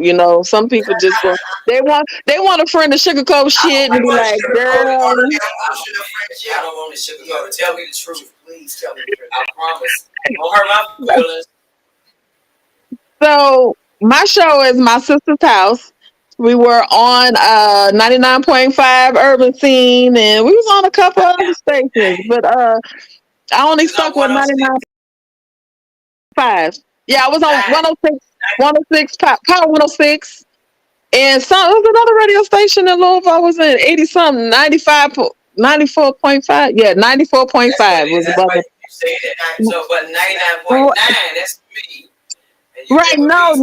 Speaker 3: Some people just they want a friend to sugarcoat shit and be like, girl.
Speaker 4: I don't want to sugarcoat. Tell me the truth, please. Tell me the truth. I promise. Don't hurt my feelings.
Speaker 3: So my show is My Sister's House. We were on 99.5 Urban Scene, and we was on a couple other stations, but I only stuck with 99.5. Yeah, I was on 106, Power 106, and it was another radio station in Louisville. I was in 80 something, 94.5. Yeah, 94.5 was above it.
Speaker 4: So, but 99.9, that's me.
Speaker 3: Right, no,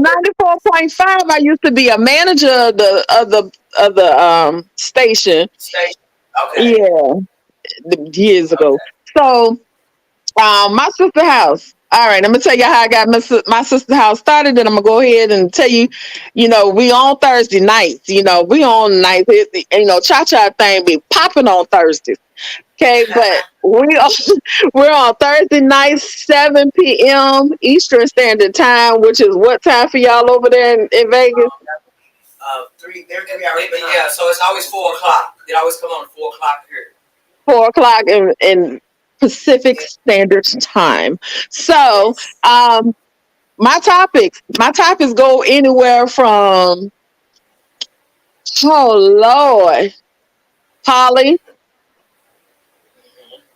Speaker 3: 94.5. I used to be a manager of the station.
Speaker 4: Okay.
Speaker 3: Yeah, years ago. So, My Sister House. All right, I'm gonna tell you how I got my sister's house started, and I'm gonna go ahead and tell you, we on Thursday nights. We on nights. Cha-cha thing be popping on Thursdays. Okay, but we're on Thursday nights, 7 p.m. Eastern Standard Time, which is what time for y'all over there in Vegas?
Speaker 2: They're 3 hours behind.
Speaker 4: Yeah, so it's always 4 o'clock. It always come on at 4 o'clock here.
Speaker 3: 4 o'clock in Pacific Standard Time. So,
Speaker 2: Yes.
Speaker 3: my topics go anywhere from, oh Lord, Polly,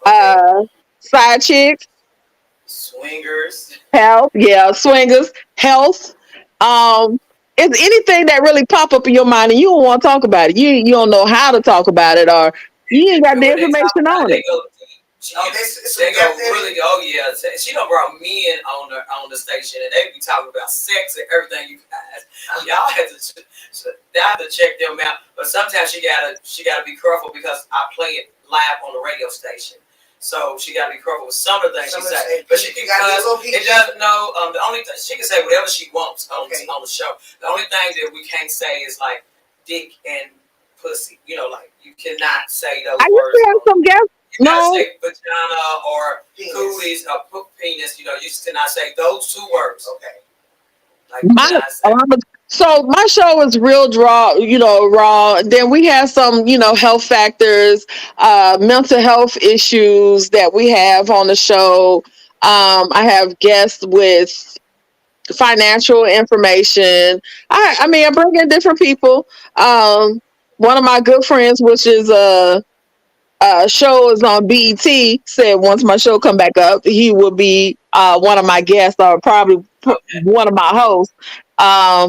Speaker 2: Okay.
Speaker 3: uh, side chicks,
Speaker 4: Swingers.
Speaker 3: health, yeah, swingers, health. Um, it's anything that really pop up in your mind and you don't want to talk about it. You don't know how to talk about it, or you ain't got
Speaker 4: And
Speaker 3: the
Speaker 4: when they talk
Speaker 3: information
Speaker 4: about it,
Speaker 3: on
Speaker 4: they
Speaker 3: it.
Speaker 4: go deep. They go really. Oh yeah, she don't brought men on the station, and they be talking about sex and everything. You guys, y'all have to check them out. But sometimes she gotta be careful because I play it live on the radio station. So she gotta be careful with some of the things she say. But she can cuss. It doesn't know. The only thing she can say whatever she wants on the show. The only thing that we can't say is like dick and pussy. Like you cannot say those
Speaker 3: I used
Speaker 4: words.
Speaker 3: to have some guests.
Speaker 4: You gotta
Speaker 3: No,
Speaker 4: say vagina or cooties or penis. You just cannot say those two words. Okay. Like you
Speaker 3: my
Speaker 4: cannot say.
Speaker 3: so my show is real raw. Then we have some, health factors, mental health issues that we have on the show. I have guests with financial information. I mean, I bring in different people. One of my good friends, which is show is on BET, said once my show come back up, he will be one of my guests, or probably
Speaker 4: Okay.
Speaker 3: one of my hosts.
Speaker 4: Right.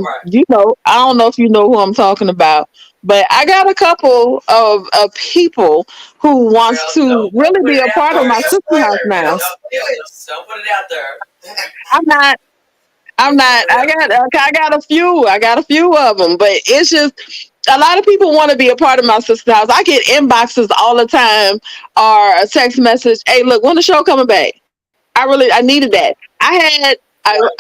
Speaker 3: I don't know if you know who I'm talking about, but I got a couple of people who wants
Speaker 4: Well,
Speaker 3: to
Speaker 4: don't
Speaker 3: really
Speaker 4: put
Speaker 3: be
Speaker 4: it
Speaker 3: a
Speaker 4: out
Speaker 3: part of
Speaker 4: there.
Speaker 3: my sister house now.
Speaker 4: Don't put it out there.
Speaker 3: I'm not. I'm not. I got a few. I got a few of them, but it's just a lot of people want to be a part of my sister's house. I get inboxes all the time or a text message. Hey, look, when the show coming back? I needed that. I had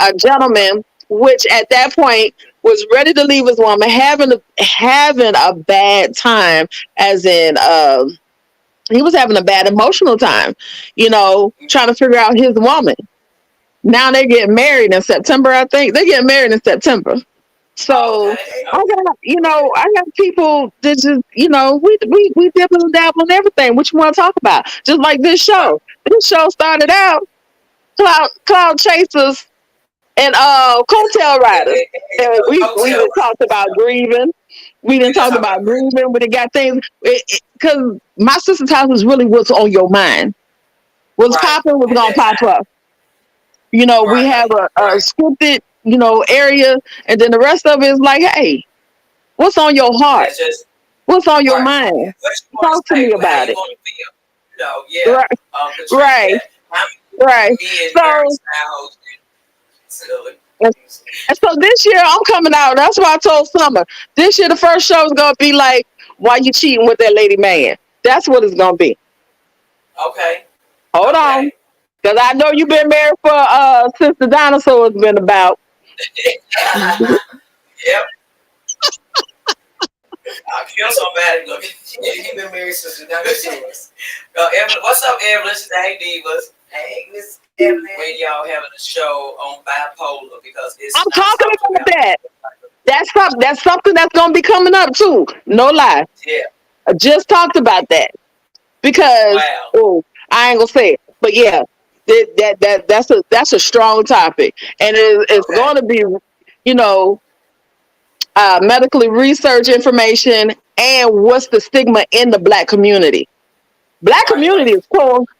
Speaker 3: a gentleman, which at that point was ready to leave his woman, having a bad time, as in he was having a bad emotional time, trying to figure out his woman. Now they're getting married in September, I think. They're getting married in September. So
Speaker 4: Okay.
Speaker 3: I got people that just, we dibble and dabble and everything. What you want to talk about? Just like this
Speaker 4: Right.
Speaker 3: show. This show started out cloud chasers and coattail riders. And we
Speaker 4: Hotel.
Speaker 3: didn't talk about grieving. We
Speaker 4: We
Speaker 3: didn't
Speaker 4: just
Speaker 3: talk
Speaker 4: talk about
Speaker 3: about
Speaker 4: grief.
Speaker 3: grieving. We done got things because my sister's house is really what's on your mind. What's
Speaker 4: Right.
Speaker 3: popping was
Speaker 4: At
Speaker 3: gonna
Speaker 4: that
Speaker 3: pop
Speaker 4: time.
Speaker 3: up. We
Speaker 4: Right.
Speaker 3: have a
Speaker 4: Right.
Speaker 3: scripted, area, and then the rest of it is like, hey, what's on your heart?
Speaker 4: That's just
Speaker 3: What's on your
Speaker 4: right.
Speaker 3: mind?
Speaker 4: What you want
Speaker 3: Talk
Speaker 4: to
Speaker 3: to
Speaker 4: say?
Speaker 3: me
Speaker 4: How
Speaker 3: about
Speaker 4: you
Speaker 3: it.
Speaker 4: want to feel? Yeah.
Speaker 3: Right,
Speaker 4: Patrice,
Speaker 3: right,
Speaker 4: that. How
Speaker 3: right.
Speaker 4: many men marry
Speaker 3: So,
Speaker 4: styles? Silly.
Speaker 3: and so this year I'm coming out. That's why I told Summer this year the first show is gonna be like, why you cheating with that lady man? That's what it's gonna be.
Speaker 4: Okay.
Speaker 3: Hold on,
Speaker 4: Okay.
Speaker 3: because I know you've been married for since the dinosaurs been about.
Speaker 4: Yep. I'll kill somebody. Look.
Speaker 2: You've been married since the 1960s.
Speaker 4: Evelyn, what's up, Evelyn? Hey, Divas.
Speaker 2: Hey, Miss Evelyn.
Speaker 4: When y'all having a show on bipolar because it's
Speaker 3: I'm
Speaker 4: not
Speaker 3: talking
Speaker 4: talked
Speaker 3: about
Speaker 4: about.
Speaker 3: that. That's something that's gonna be coming up too. No lie.
Speaker 4: Yeah.
Speaker 3: I just talked about that because
Speaker 4: Wow.
Speaker 3: I ain't gonna say it, but yeah, that's a strong topic, and it's
Speaker 4: Okay.
Speaker 3: going to be, you know, medically research information and what's the stigma in the black community. Black
Speaker 4: Right.
Speaker 3: community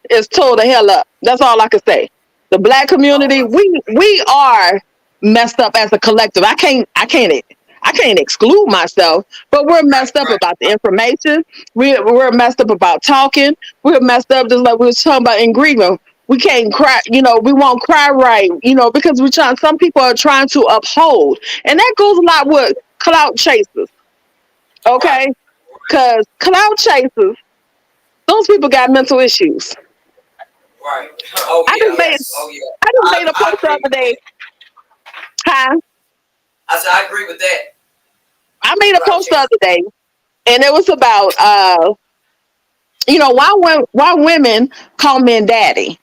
Speaker 3: is told the hell up. That's all I can say. The black community,
Speaker 4: Oh,
Speaker 3: we are messed up as a collective. I can't exclude myself, but we're
Speaker 4: right.
Speaker 3: messed up
Speaker 4: Right.
Speaker 3: about the information. We're messed up about talking. We're messed up just like we was talking about in grieving. We can't cry, we won't cry right, because some people are trying to uphold. And that goes a lot with clout chasers.
Speaker 4: Right.
Speaker 3: Okay? Because clout chasers, those people got mental issues.
Speaker 4: Right. Oh
Speaker 3: I
Speaker 4: yeah.
Speaker 3: just made
Speaker 4: Oh yeah.
Speaker 3: I just made a
Speaker 4: I
Speaker 3: post the
Speaker 4: agree
Speaker 3: other
Speaker 4: with
Speaker 3: day.
Speaker 4: that.
Speaker 3: Huh?
Speaker 4: I said I agree with that.
Speaker 3: I made a
Speaker 4: Cloud
Speaker 3: post the
Speaker 4: chasing.
Speaker 3: other day, and it was about why women call men daddy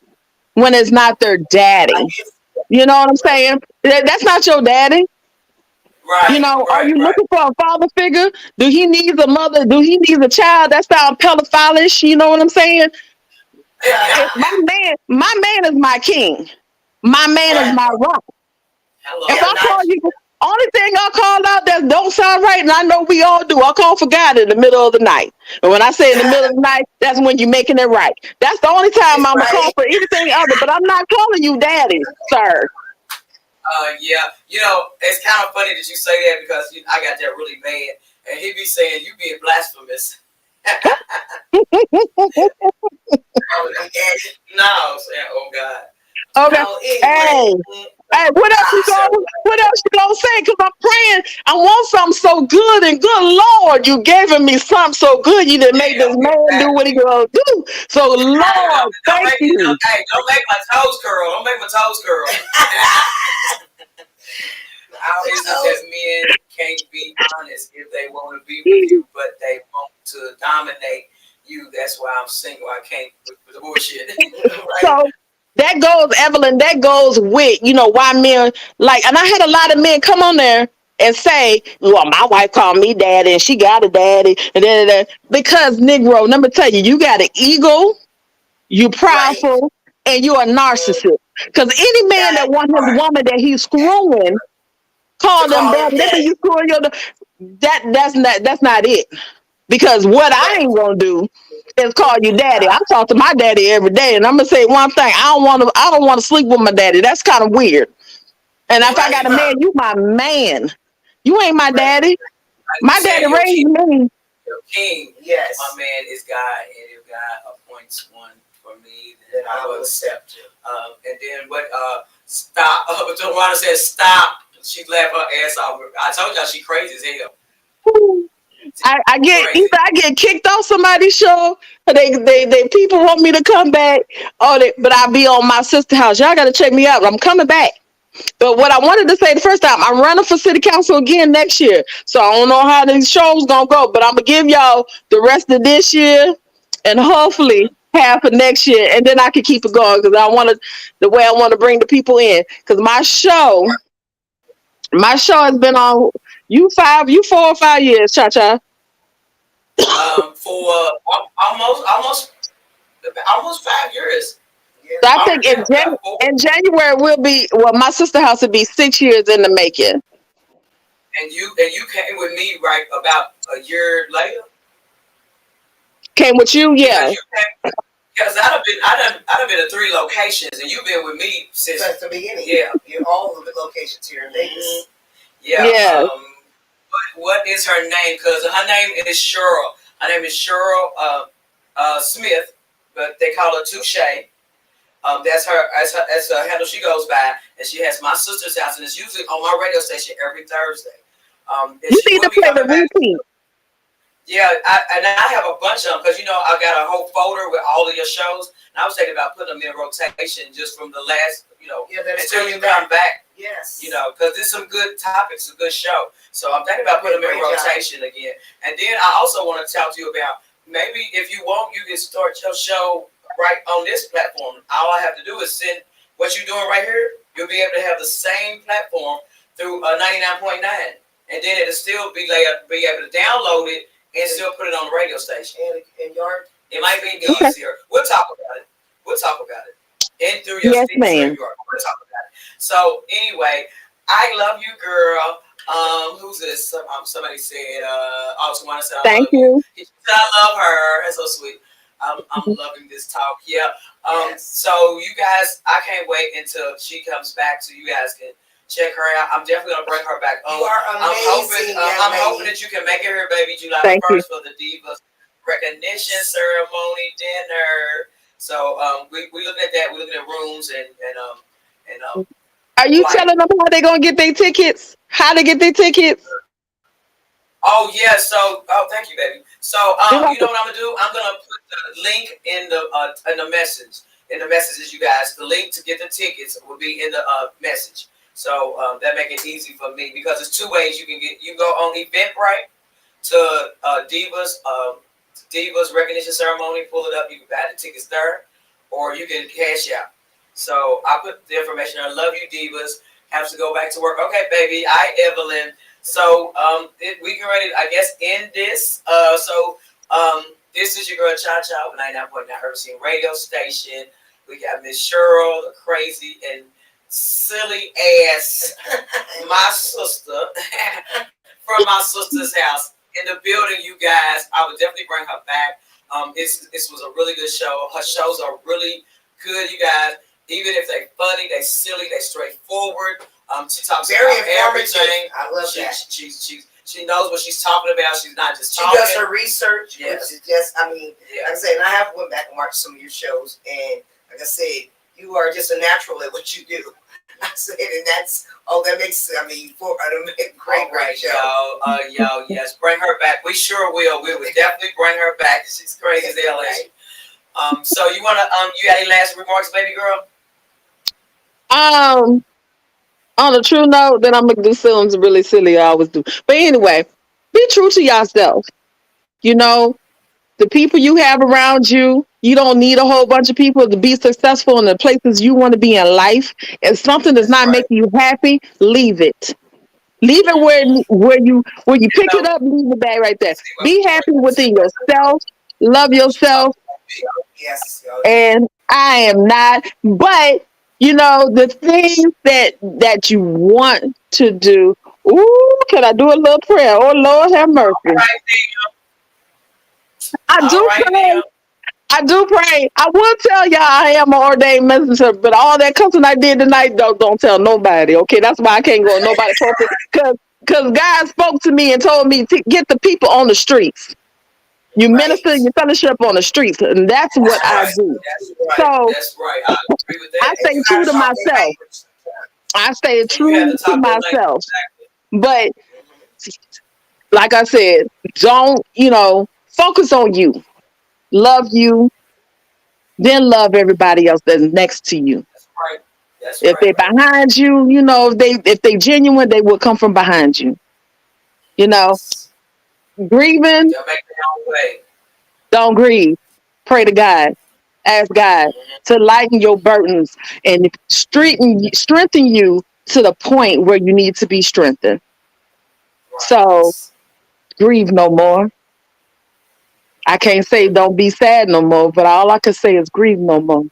Speaker 3: when it's not their
Speaker 2: I
Speaker 3: daddy.
Speaker 2: guess,
Speaker 3: You know what I'm
Speaker 2: right.
Speaker 3: saying? That's not your daddy. You know, are you looking for a father figure? Do he need a mother? Do he need a child? That sounds pedophilish. You know what I'm saying? If my man is my king. My man is my rock. If I call you, only thing I call out that don't sound right, and I know we all do, I call for God in the middle of the night. And when I say in the middle of the night, that's when you're making it right. That's the only time I'm gonna call for anything other. But I'm not calling you daddy, sir.
Speaker 4: Yeah, you know, it's kind of funny that you say that because I got that really mad, and he be saying you being blasphemous. No, saying, oh God.
Speaker 3: Okay. Hey, what else you gonna say? Cause I'm praying. I want something so good, and good Lord, you giving me something so good. You didn't make this man do what he gonna do. So Lord, thank you.
Speaker 4: Hey, don't make my toes curl. Don't make my toes curl. How is it that men can't be honest if they want to be with you, but they want to dominate you? That's why I'm single. I can't with the bullshit. Right?
Speaker 3: So that goes, Evelyn, that goes with, you know, why men like, and I had a lot of men come on there and say, well, my wife called me daddy and she got a daddy and then because Negro, let me tell you, you got an ego, you prideful, and you're a narcissist. Because any man that wants his woman that he's screwing, call them daddy. They think you screwing your that's not it. Because what I ain't gonna do is call you daddy. I talk to my daddy every day, and I'm gonna say one thing: I don't want to sleep with my daddy. That's kind of weird. And if I got a man, you my man. You ain't my daddy. My daddy raised me.
Speaker 4: Your king, yes. My man is God, and if God appoints one for me, then I will accept it. And then what? Stop. Tawana says stop. She laughed her ass off. I told y'all she crazy as hell.
Speaker 3: I get either I get kicked off somebody's show, or they people want me to come back, but I'll be on my sister house. Y'all gotta check me out. I'm coming back. But what I wanted to say the first time, I'm running for city council again next year. So I don't know how these shows gonna go, but I'm gonna give y'all the rest of this year and hopefully half of next year, and then I can keep it going because the way I want to bring the people in. Because my show has been on you 4 or 5 years, Cha Cha.
Speaker 4: For almost 5 years.
Speaker 3: So I think in January my sister house will be 6 years in the making.
Speaker 4: And you came with me right about a year later.
Speaker 3: Came with you, yeah.
Speaker 4: Because I've been to 3 locations, and you've been with me since
Speaker 2: the beginning.
Speaker 4: Yeah,
Speaker 2: you're all of the locations here in Vegas.
Speaker 3: Yeah.
Speaker 4: What is her name? Because her name is Cheryln. Her name is Cheryln Smith, but they call her Touche. That's her handle she goes by, and she has my sister's house, and it's usually on my radio station every Thursday.
Speaker 3: You need to play the repeat.
Speaker 4: Yeah, I have a bunch of them because I got a whole folder with all of your shows, and I was thinking about putting them in rotation just from the last, until you come back.
Speaker 2: Yes.
Speaker 4: Because there's some good topics, a good show. So I'm thinking about putting them in rotation again. And then I also want to talk to you about maybe if you want, you can start your show right on this platform. All I have to do is send what you're doing right here. You'll be able to have the same platform through 99.9, and then it'll still be able to download it and still put it on the radio station. And it might be easier. We'll talk about it. And through your
Speaker 3: yes, ma'am.
Speaker 4: We'll talk about it. So anyway, I love you, girl. Who's this? Somebody said, Tawana said,
Speaker 3: thank you.
Speaker 4: He said, I love her. That's so sweet. I'm loving this talk. Yeah. So you guys, I can't wait until she comes back so you guys can check her out. I'm definitely gonna bring her back on.
Speaker 2: You are amazing.
Speaker 4: I'm hoping that you can make it here, baby, July 1st for the Divas recognition ceremony dinner. So we looking at that. We're looking at rooms and
Speaker 3: Are you telling them how they're gonna get their tickets? How to get their tickets?
Speaker 4: Oh yeah, thank you, baby. So you know what I'm gonna do? I'm gonna put the link in the message. In the messages, you guys, the link to get the tickets will be in the message. So that make it easy for me because there's 2 ways you can get. You go on Eventbrite to Divas recognition ceremony, pull it up. You can buy the tickets there, or you can cash out. So I put the information. I love you, Divas. Have to go back to work. Okay, baby. Evelyn. So we can ready, I guess, end this. This is your girl Cha Cha with 99.9 Urban Radio Station. We got Miss Cheryln, the crazy and silly ass, my sister, from my sister's house in the building. You guys, I would definitely bring her back. This was a really good show. Her shows are really good, you guys. Even if they're funny, they silly, they straightforward. She talks
Speaker 2: very
Speaker 4: about everything.
Speaker 2: I love that.
Speaker 4: She knows what she's talking about. She's not just talking.
Speaker 2: She does her research.
Speaker 4: Yes.
Speaker 2: Which is just, I mean, like I said, and I have went back and watched some of your shows, and like I said, you are just a natural at what you do. I said, and that makes, I mean, for a great show.
Speaker 4: Yes, bring her back. We sure will. We would definitely bring her back. She's crazy as hell. So you wanna you got any last remarks, baby girl?
Speaker 3: On a true note, then I'm gonna do something really silly. I always do. But anyway, be true to yourself. You know, the people you have around you, you don't need a whole bunch of people to be successful in the places you want to be in life. If something is not making you happy, leave it. Leave it where you pick it up, leave the bag right there. Be happy within yourself, love yourself.
Speaker 2: Yes.
Speaker 3: And I am not, but the things that you want to do. Ooh, can I do a little prayer? Oh Lord, have mercy. I do pray. I will tell y'all I am an ordained minister, but all that cussing I did tonight, don't tell nobody. Okay, that's why I can't go on nobody's pulpit, because God spoke to me and told me to get the people on the streets. You minister your fellowship on the streets, and that's what I do.
Speaker 4: That's right. I agree with that.
Speaker 3: I stay true to myself. I stay true to myself. But like I said, don't, focus on you. Love you, then love everybody else that's next to you.
Speaker 4: That's
Speaker 3: if they're behind you, if they genuine, they will come from behind you. Grieving,
Speaker 4: they'll make their own way.
Speaker 3: Don't grieve. Pray to God. Ask God to lighten your burdens and strengthen you to the point where you need to be strengthened.
Speaker 4: Right.
Speaker 3: So grieve no more. I can't say don't be sad no more, but all I can say is grieve no more.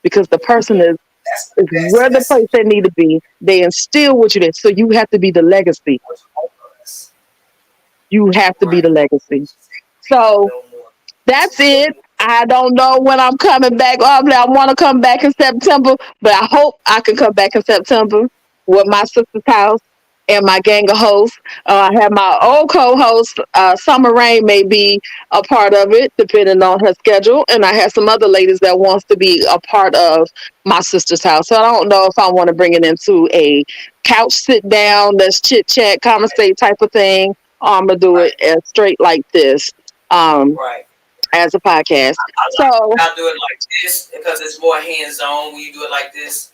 Speaker 3: Because the person is where the place they need to be. They instill what you did. So you have to be the legacy. You have to be the legacy. So that's it. I don't know when I'm coming back. Obviously, I want to come back in September, but I hope I can come back in September with my sister's house and my gang of hosts. I have my old co-host, Summer Rain, may be a part of it, depending on her schedule. And I have some other ladies that wants to be a part of my sister's house. So I don't know if I want to bring it into a couch sit down, let's chit chat, conversate type of thing. I'm gonna do it straight like this. As a podcast.
Speaker 4: I'll do it like this because it's more hands-on when you do it like this,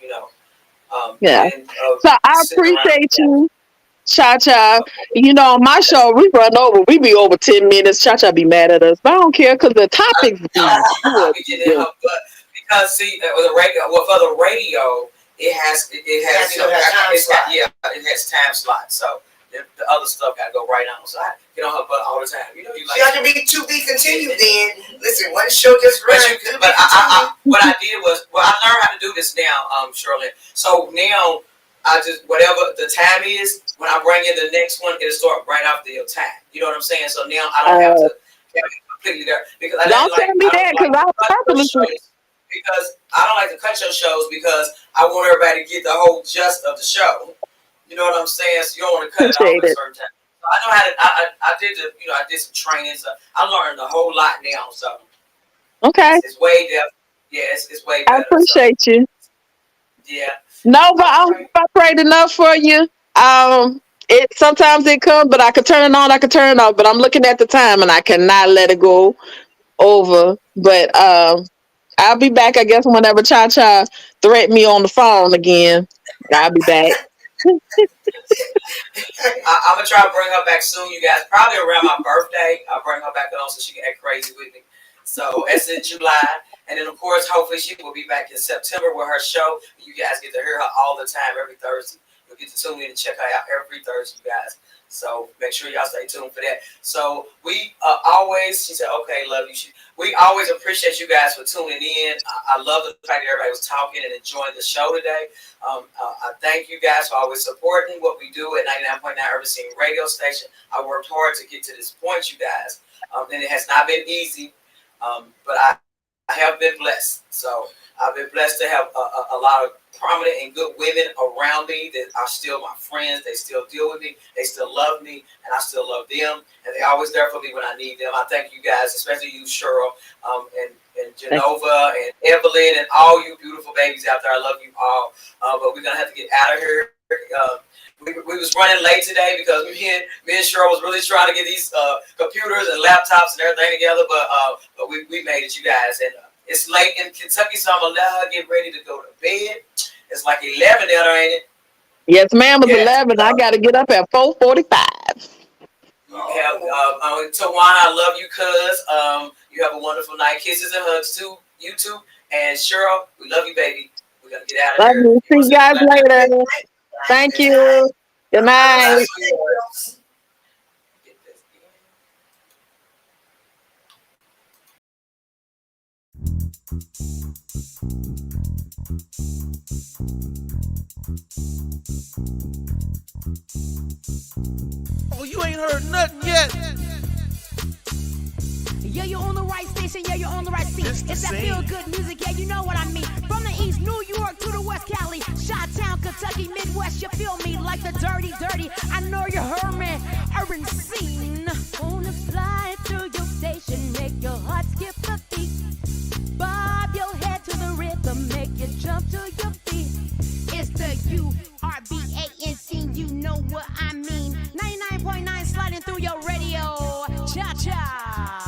Speaker 3: Yeah. So I appreciate you, Cha Cha. My show, we run over. We be over 10 minutes. Cha Cha be mad at us, but I don't care because the topics be good.
Speaker 4: Because see, for the radio, it has time slots. So the other stuff got to go right on. So I get on her butt all the time. You
Speaker 2: have to be to be continued. Then listen, one show just ran.
Speaker 4: But what I did was, I learned how to do this now, Cheryln. So now I just whatever the time is, when I bring in the next one, it'll start right after your time. You know what I'm saying? So now I don't have to completely there because I don't tell me that because because I don't like to cut your shows because I want everybody to get the whole gist of the show. You know what I'm saying? So you don't want to cut it off at a certain time. So I know how to. I did I did some training. So I learned a whole lot now. So it's way better. Yeah, it's way better.
Speaker 3: I appreciate you.
Speaker 4: Yeah.
Speaker 3: No, but I prayed enough for you. Sometimes it comes, but I could turn it on. I could turn it off. But I'm looking at the time, and I cannot let it go over. But I'll be back. I guess whenever Cha Cha threaten me on the phone again, I'll be back.
Speaker 4: I'm gonna try to bring her back soon, you guys. Probably around my birthday. I'll bring her back on so she can act crazy with me. So it's in July, and then of course, hopefully, she will be back in September with her show. You guys get to hear her all the time, every Thursday. You'll get to tune in and check her out every Thursday, you guys. So make sure y'all stay tuned for that. So we always, she said, okay, love you. We always appreciate you guys for tuning in. I love the fact that everybody was talking and enjoying the show today. I thank you guys for always supporting what we do at 99.9 Urban Scene Radio Station. I worked hard to get to this point, you guys. And it has not been easy, but I have been blessed. So I've been blessed to have a lot of prominent and good women around me that are still my friends. They still deal with me. They still love me, and I still love them. And they're always there for me when I need them. I thank you guys, especially you, Cheryl, and Genova, and Evelyn, and all you beautiful babies out there. I love you all. But we're going to have to get out of here. We was running late today because me and Cheryl was really trying to get these computers and laptops and everything together. But we made it, you guys. And it's late in Kentucky, so I'm going to let her get ready to go to bed. It's like 11 there, ain't it?
Speaker 3: Yes, ma'am. It's 11. I got to get up at 4:45.
Speaker 4: You have Tawana, I love you, cuz. You have a wonderful night. Kisses and hugs to you too. And Cheryl, we love you, baby. We're going to get out of here.
Speaker 3: Love you. See you guys later. Thank you. Good night.
Speaker 5: Oh, you ain't heard nothing yet.
Speaker 1: Yeah, you're on the right station. Yeah, you're on the right scene. It's that feel good music. Yeah, you know what I mean. From the East, New York to the West, Cali, Chi-Town, Kentucky, Midwest. You feel me like the dirty. I know you heard me. Urban Scene. Wanna fly through your station, make your heart skip a beat. Bob your head to the rhythm, make you jump to your feet. It's the URBANC. You know what I mean. 99.9 sliding through your radio. Cha-cha.